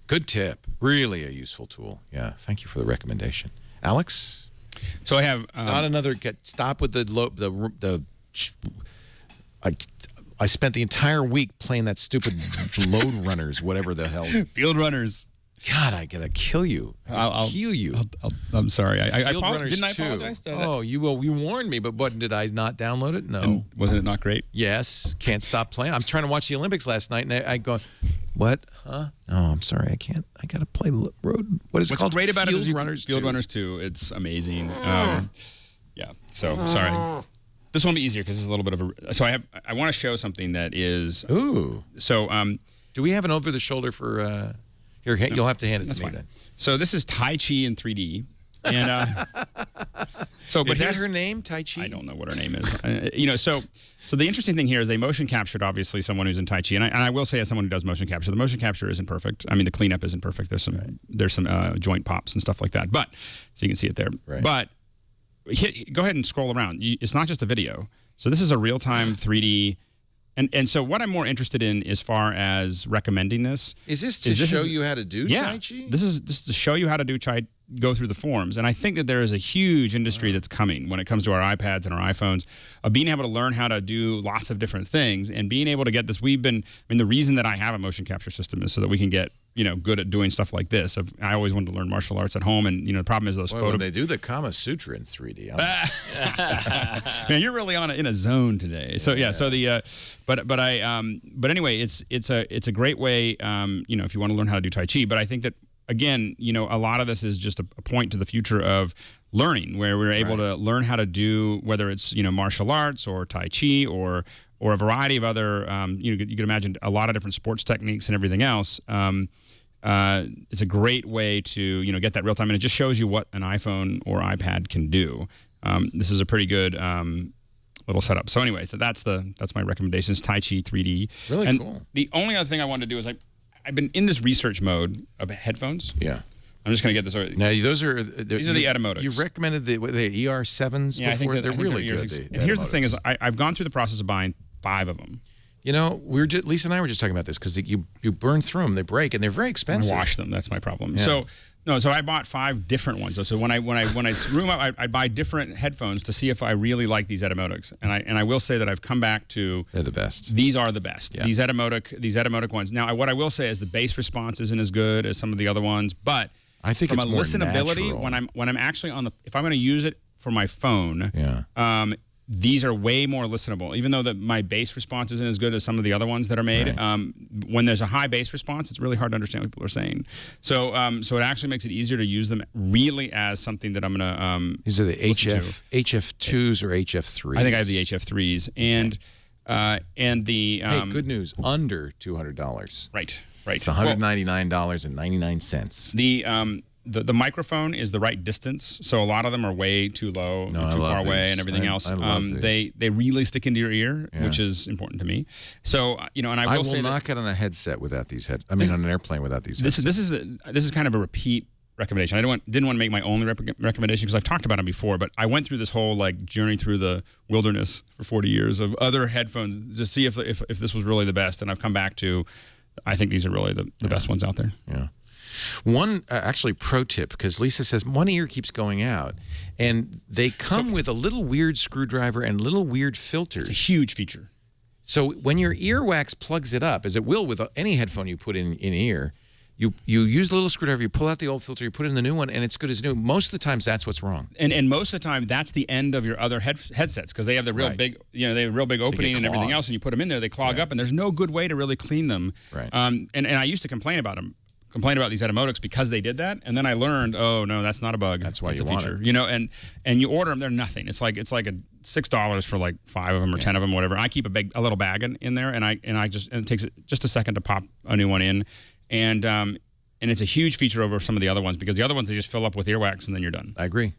Good tip. Really a useful tool. Yeah, thank you for the recommendation. Alex? So I have... Not another... Stop with I spent the entire week playing that stupid load runners, whatever the hell. Field runners. God, I gotta kill you. I'll kill you. I'm sorry. Field runners didn't I too. apologize? Oh, you warned me, but what, did I not download it? No. And wasn't it not great? Yes. Can't stop playing. I'm trying to watch the Olympics last night, and I go, what? Huh? No, I'm sorry. I can't. I gotta play road. What is it called? What's great about Field it is Runners Field 2. Runners 2. It's amazing. Yeah. So sorry. This one will be easier because it's a little bit of a. So I want to show something that is. Ooh. So do we have an over the shoulder for? Here, no, you'll have to hand it to me then. So this is Tai Chi in 3D, and so but is that her name, Tai Chi? I don't know what her name is. So the interesting thing here is they motion captured obviously someone who's in Tai Chi, and I will say as someone who does motion capture, the motion capture isn't perfect. I mean the cleanup isn't perfect. There's some joint pops and stuff like that, but so you can see it there. Right. But go ahead and scroll around. It's not just a video. So this is a real-time 3D. And so what I'm more interested in as far as recommending this is this to show you how to do Tai Chi? This is to show you how to do go through the forms. And I think that there is a huge industry that's coming when it comes to our iPads and our iPhones of being able to learn how to do lots of different things and being able to get this. The reason that I have a motion capture system is so that we can get good at doing stuff like this. I always wanted to learn martial arts at home, and the problem is those photos. When they do the Kama Sutra in 3D, man, you're really in a zone today. So yeah, so the but anyway, it's a great way if you want to learn how to do Tai Chi. But I think that again, a lot of this is just a point to the future of learning, where we're able to learn how to do whether it's martial arts or Tai Chi or a variety of other you can imagine a lot of different sports techniques and everything else. It's a great way to get that real time, and it just shows you what an iPhone or iPad can do. This is a pretty good little setup. So anyway, so that's my recommendations. Tai Chi 3D. Really cool. The only other thing I wanted to do is I've been in this research mode of headphones. Yeah. I'm just going to get this. Now, these are the Etymotics. You recommended the ER7s before. I think they're really good. And here's the thing: is I've gone through the process of buying 5 of them. Lisa and I were just talking about this because you burn through them, they break, and they're very expensive. I wash them. That's my problem. Yeah. So I bought 5 different ones. So when I room up, I buy different headphones to see if I really like these Etymotics. And I will say that I've come back to they're the best. These are the best. Yeah. These Etymotic ones. Now, what I will say is the bass response isn't as good as some of the other ones, but I think from it's a more listenability natural. when I'm actually if I'm going to use it for my phone, these are way more listenable, even though my bass response isn't as good as some of the other ones that are made. Right. When there's a high bass response, it's really hard to understand what people are saying. So it actually makes it easier to use them really as something that I'm going to These are the HF2s or HF3s? I think I have the HF3s. And the... hey, good news. Under $200. Right. It's $199.99. The microphone is the right distance, so a lot of them are way too low, too far away, and everything else. They really stick into your ear, which is important to me. So and I will not get on a headset without these on an airplane without these headsets. This is kind of a repeat recommendation. I didn't want to make my only recommendation because I've talked about them before, but I went through this whole journey through the wilderness for 40 years of other headphones to see if this was really the best, and I've come back to I think these are really the best ones out there. Yeah. One actually pro tip, because Lisa says one ear keeps going out, and they come with a little weird screwdriver and little weird filters. It's a huge feature. So when your earwax plugs it up, as it will with any headphone you put in ear, you use the little screwdriver, you pull out the old filter, you put in the new one, and it's good as new. Most of the times, that's what's wrong. And most of the time, that's the end of your other headsets, because they have the real big, they have a real big opening and everything else, and you put them in there, they clog up, and there's no good way to really clean them. Right. And I used to complain about these Etymotics because they did that, and then I learned, oh no, that's not a bug. That's why it's you a want feature. it. And you order them, they're nothing. It's like a $6 for like 5 of them or 10 of them, whatever. I keep a little bag in there, and it takes just a second to pop a new one in, and it's a huge feature over some of the other ones, because the other ones they just fill up with earwax and then you're done. I agree.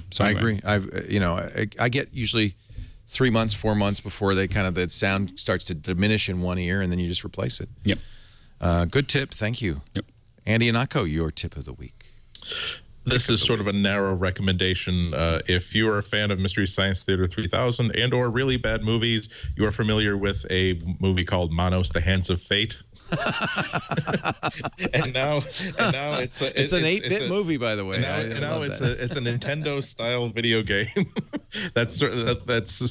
So anyway. I agree. I get usually 3 months, 4 months before the sound starts to diminish in one ear, and then you just replace it. Yep. Good tip. Thank you. Yep. Andy Ihnatko, your tip of the week. This is sort of a narrow recommendation. If you are a fan of Mystery Science Theater 3000 and or really bad movies, you are familiar with a movie called Manos, The Hands of Fate. and now it's an 8-bit movie, by the way. Now it's a Nintendo style video game that's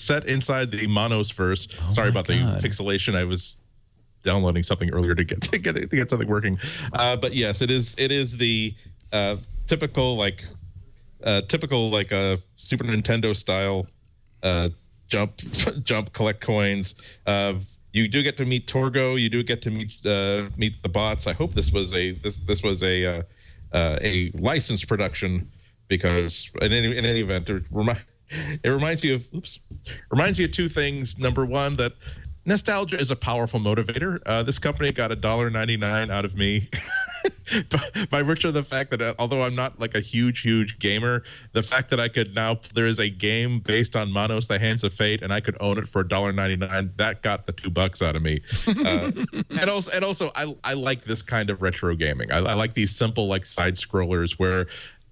set inside the Manos-verse. Sorry about the pixelation. I was downloading something earlier to get something working. But yes, it is the typical Super Nintendo style jump collect coins. You do get to meet Torgo. You do get to meet the bots. I hope this was a licensed production, because in any event, it reminds you of two things. Number one, that nostalgia is a powerful motivator. This company got $1.99 out of me by virtue of the fact that although I'm not like a huge gamer, the fact that I could now, there is a game based on Manos, The Hands of Fate, and I could own it for $1.99, that got the $2 out of me. And also I like this kind of retro gaming. I like these simple side scrollers where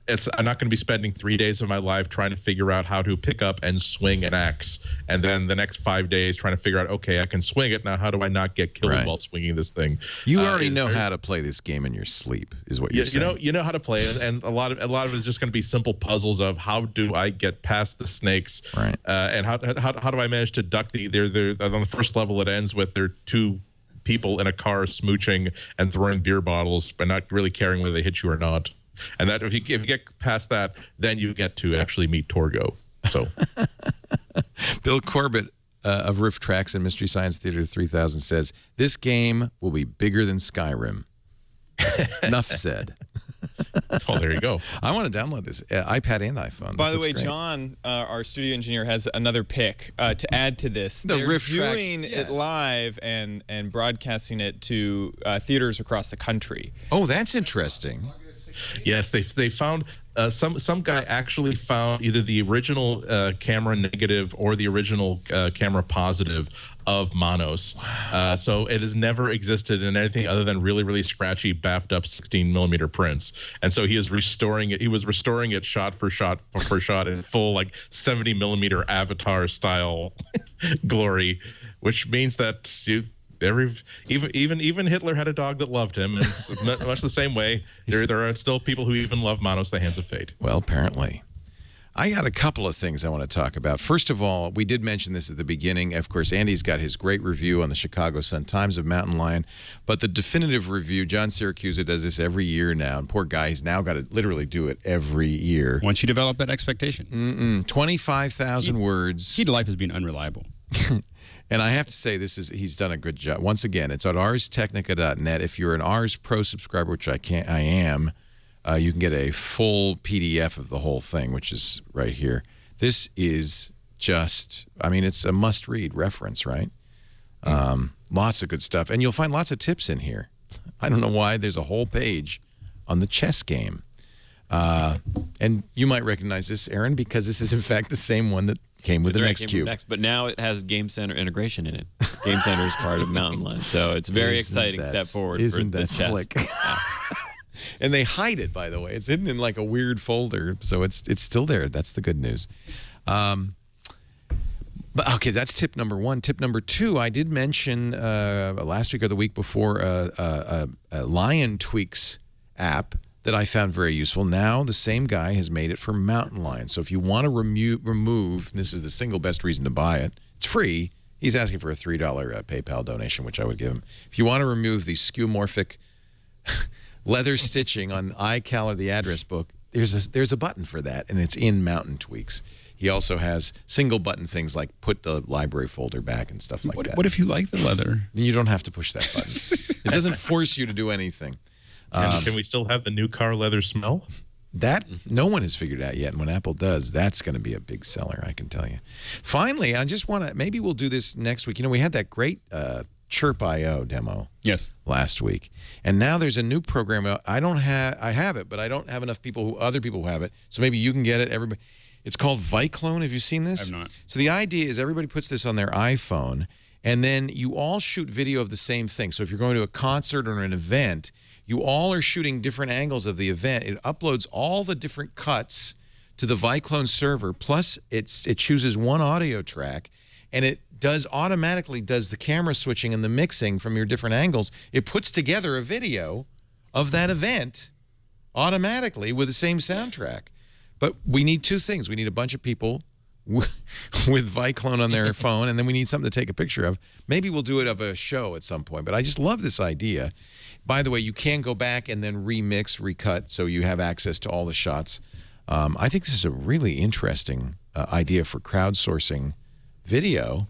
I'm not going to be spending 3 days of my life trying to figure out how to pick up and swing an axe, and then the next 5 days trying to figure out, okay, I can swing it now. How do I not get killed while swinging this thing? You already know how to play this game in your sleep, is what you're saying. You know how to play it, and a lot of it is just going to be simple puzzles of how do I get past the snakes, right? And how do I manage to duck they're on the first level. It ends with there are 2 people in a car smooching and throwing beer bottles, but not really caring whether they hit you or not. And that if you get past that, then you get to actually meet Torgo. So, Bill Corbett of Riff Tracks and Mystery Science Theater 3000 says this game will be bigger than Skyrim. Enough said. Oh, there you go. I want to download this iPad and iPhone. By the way, great. John, our studio engineer, has another pick to add to this. They're Riff viewing it live and broadcasting it to theaters across the country. Oh, that's interesting. Yes, they found some guy actually found either the original camera negative or the original camera positive of Manos. Wow. So it has never existed in anything other than really scratchy, baffed up 16mm prints. And so he is restoring it. He was restoring it shot for shot in full 70mm Avatar style glory, which means that even Hitler had a dog that loved him, and much the same way, there are still people who even love Manos, The Hands of Fate. Well, apparently. I got a couple of things I want to talk about. First of all, we did mention this at the beginning. Of course, Andy's got his great review on the Chicago Sun-Times of Mountain Lion, but the definitive review, John Siracusa does this every year now, and poor guy, he's now got to literally do it every year. Once you develop that expectation. 25,000 words. Key to life is being unreliable. And I have to say, he's done a good job. Once again, it's at arstechnica.net. If you're an Ars Pro subscriber, which I am, you can get a full PDF of the whole thing, which is right here. This is just, I mean, it's a must-read reference, right? Lots of good stuff. And you'll find lots of tips in here. I don't know why. There's a whole page on the chess game. And you might recognize this, Aaron, because this is, in fact, the same one that came with the next cube. But now it has Game Center integration in it. Game Center is part of Mountain Lion. So it's a very exciting step forward for the chess. Slick? Yeah. And they hide it, by the way. It's hidden in like a weird folder, so it's still there. That's the good news. But okay, that's tip number one. Tip number two, I did mention last week or the week before a Lion Tweaks app that I found very useful. Now the same guy has made it for Mountain Lion. So if you want to remove, this is the single best reason to buy it. It's free. He's asking for a $3 PayPal donation, which I would give him. If you want to remove the skeuomorphic leather stitching on iCal or the address book, there's a button for that, and it's in Mountain Tweaks. He also has single button things like put the library folder back and stuff like that. What if you like the leather? Then you don't have to push that button. It doesn't force you to do anything. Can we still have the new car leather smell? That no one has figured out yet, and when Apple does, that's going to be a big seller, I can tell you. Finally, I just want to, maybe we'll do this next week. You know, we had that great Chirp.io demo last week, and now there's a new program. I have it, but I don't have enough other people who have it, so maybe you can get it. Everybody, it's called Viclone. Have you seen this? I've not. So the idea is everybody puts this on their iPhone, and then you all shoot video of the same thing. So if you're going to a concert or an event, you all are shooting different angles of the event. It uploads all the different cuts to the Viclone server, plus it chooses one audio track, and it automatically does the camera switching and the mixing from your different angles. It puts together a video of that event automatically with the same soundtrack. But we need two things. We need a bunch of people with Viclone on their phone, and then we need something to take a picture of. Maybe we'll do it of a show at some point, but I just love this idea. By the way, you can go back and then remix, recut, so you have access to all the shots. I think this is a really interesting idea for crowdsourcing video.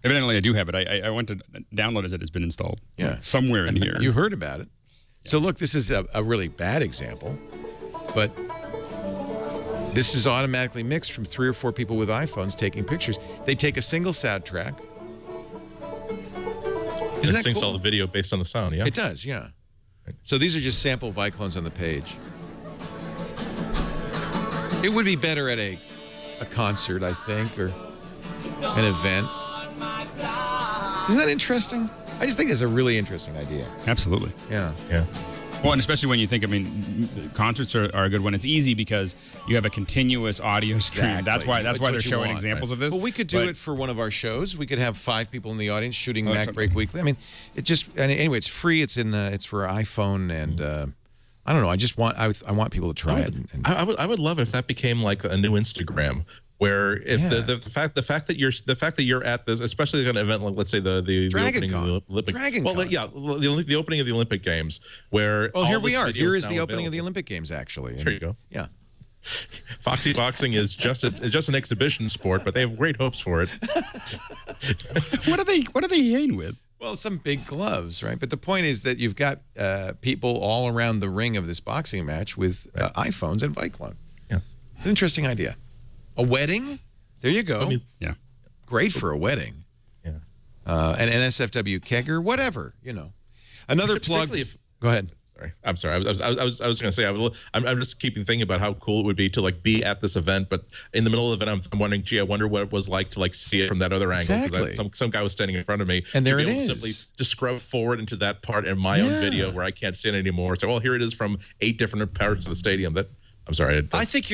Evidently, I do have it. I went to download it. It's been installed. Yeah, somewhere in here. You heard about it. Yeah. So look, this is a really bad example, but this is automatically mixed from 3 or 4 people with iPhones taking pictures. They take a single soundtrack. It syncs all the video based on the sound, yeah? It does, yeah. So these are just sample Viclones on the page. It would be better at a concert, I think, or an event. Isn't that interesting? I just think it's a really interesting idea. Absolutely. Yeah. Yeah. Well, and especially when you think, I mean, concerts are a good one. It's easy because you have a continuous audio stream. Exactly. That's why they're showing examples of this. Well, we could do it for one of our shows. We could have 5 people in the audience shooting MacBreak Weekly. I mean, anyway, it's free. It's it's for iPhone, and I don't know. I want people to try it. I would love it if that became like a new Instagram. Where if the fact that you're at this, especially like an event like, let's say the opening of the Olympic, the opening of the Olympic Games, where here we are. Here is the opening of the Olympic Games, actually. There you go. Yeah. Foxy boxing is just an exhibition sport, but they have great hopes for it. What are they hitting with? Well, some big gloves, right? But the point is that you've got people all around the ring of this boxing match with iPhones and Viclone. Yeah, it's an interesting idea. A wedding? There you go. I mean, yeah. Great for a wedding. Yeah. An NSFW kegger, whatever, you know. Another plug. Go ahead. I'm sorry. I was going to say, I'm just keeping thinking about how cool it would be to like be at this event, but in the middle of it, I'm wondering, gee, I wonder what it was like to like see it from that other angle. Exactly. Some guy was standing in front of me, and there it is. Simply to scrub forward into that part in my own video where I can't see it anymore. So, well, here it is from 8 different parts of the stadium. I'm sorry. I think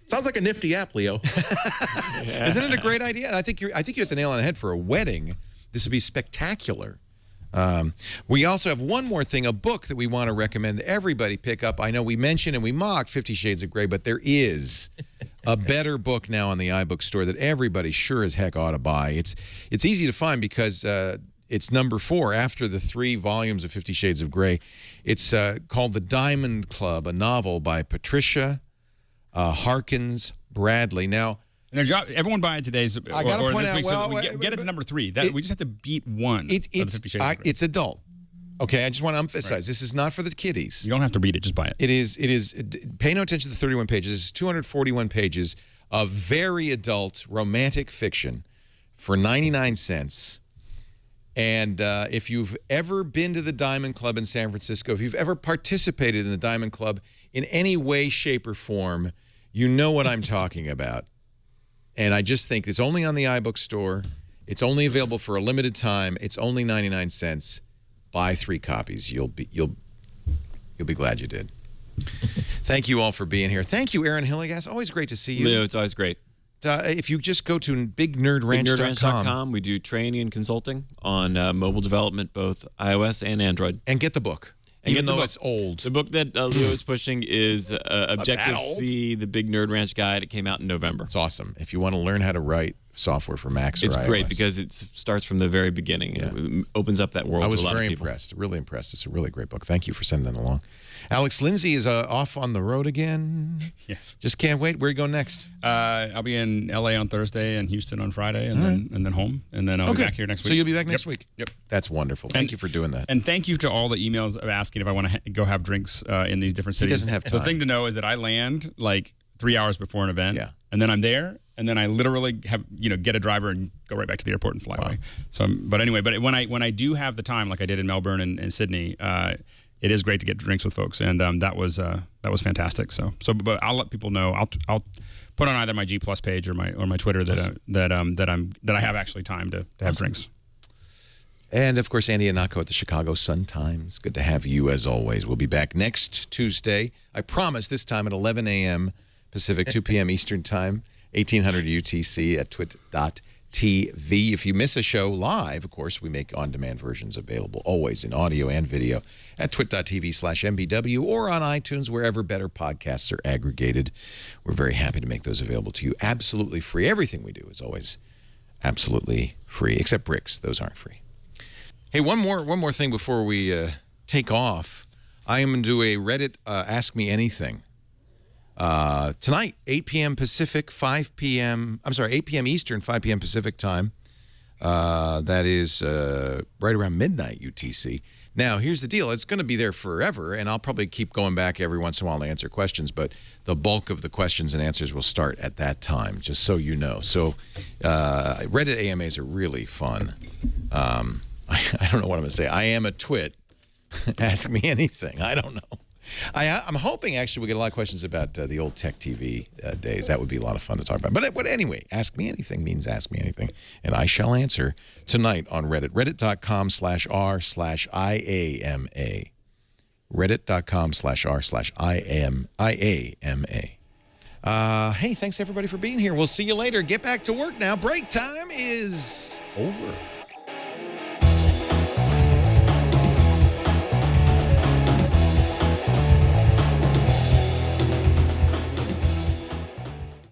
sounds like a nifty app, Leo. Isn't it a great idea? And I think you hit the nail on the head for a wedding. This would be spectacular. We also have one more thing, a book that we want to recommend everybody pick up. I know we mentioned and we mocked 50 Shades of Grey, but there is a better book now on the iBook store that everybody sure as heck ought to buy. It's easy to find because it's number 4 after the 3 volumes of 50 Shades of Grey. It's called The Diamond Club, a novel by Patricia Harkins Bradley. Now, and everyone buy it today. I got to point out, so get it to number 3. We just have to beat 1 of the 50 Shades of Grey. It's adult. Okay, I just want to emphasize, this is not for the kiddies. You don't have to read it, just buy it. It is, pay no attention to the 31 pages. It's 241 pages of very adult romantic fiction for 99 cents. And if you've ever been to the Diamond Club in San Francisco, if you've ever participated in the Diamond Club in any way, shape, or form, you know what I'm talking about. And I just think it's only on the iBook store. It's only available for a limited time. It's only 99 cents. Buy 3 copies. You'll be glad you did. Thank you all for being here. Thank you, Aaron Hillegass. Always great to see you. Leo, it's always great. If you just go to bignerdranch.com. We do training and consulting on mobile development, both iOS and Android. And get the book. Even though it's old. The book that Leo is pushing is Objective-C, the Big Nerd Ranch Guide. It came out in November. It's awesome. If you want to learn how to write software for Macs or iOS. It's great because it starts from the very beginning. Yeah. It opens up that world to a lot of people. I was very impressed, really impressed. It's a really great book. Thank you for sending that along. Alex, Lindsay is off on the road again. Yes. Just can't wait. Where are you going next? I'll be in L.A. on Thursday and Houston on Friday and then home. And then I'll be back here next week. So you'll be back next week? Yep. That's wonderful. Thank you for doing that. And thank you to all the emails of asking if I want to go have drinks in these different cities. He doesn't have time. The thing to know is that I land like 3 hours before an event. Yeah. And then I'm there. And then I literally have, get a driver and go right back to the airport and fly away. So, but anyway, when I do have the time, like I did in Melbourne and Sydney, it is great to get drinks with folks, and that was fantastic. So, but I'll let people know. I'll put on either my G Plus page or my Twitter that I have actually time to have drinks. And of course, Andy Ihnatko at the Chicago Sun-Times. Good to have you as always. We'll be back next Tuesday. I promise this time at 11 a.m. Pacific, 2 p.m. Eastern Time. 1800 UTC at twit.tv. If you miss a show live, of course, we make on-demand versions available always in audio and video at twit.tv/MBW or on iTunes, wherever better podcasts are aggregated. We're very happy to make those available to you absolutely free. Everything we do is always absolutely free, except bricks. Those aren't free. Hey, one more thing before we take off. I am going to do a Reddit Ask Me Anything. Tonight, 8 p.m. Pacific, 8 p.m. Eastern, 5 p.m. Pacific time. That is right around midnight UTC. Now, here's the deal. It's going to be there forever, and I'll probably keep going back every once in a while to answer questions, but the bulk of the questions and answers will start at that time, just so you know. So Reddit AMAs are really fun. I don't know what I'm going to say. I am a twit. Ask me anything. I don't know. I'm hoping, actually, we get a lot of questions about the old Tech TV days. That would be a lot of fun to talk about. But anyway, Ask Me Anything means ask me anything. And I shall answer tonight on Reddit. Reddit.com/r/IAMA. Reddit.com/r/IAMA. Hey, thanks, everybody, for being here. We'll see you later. Get back to work now. Break time is over.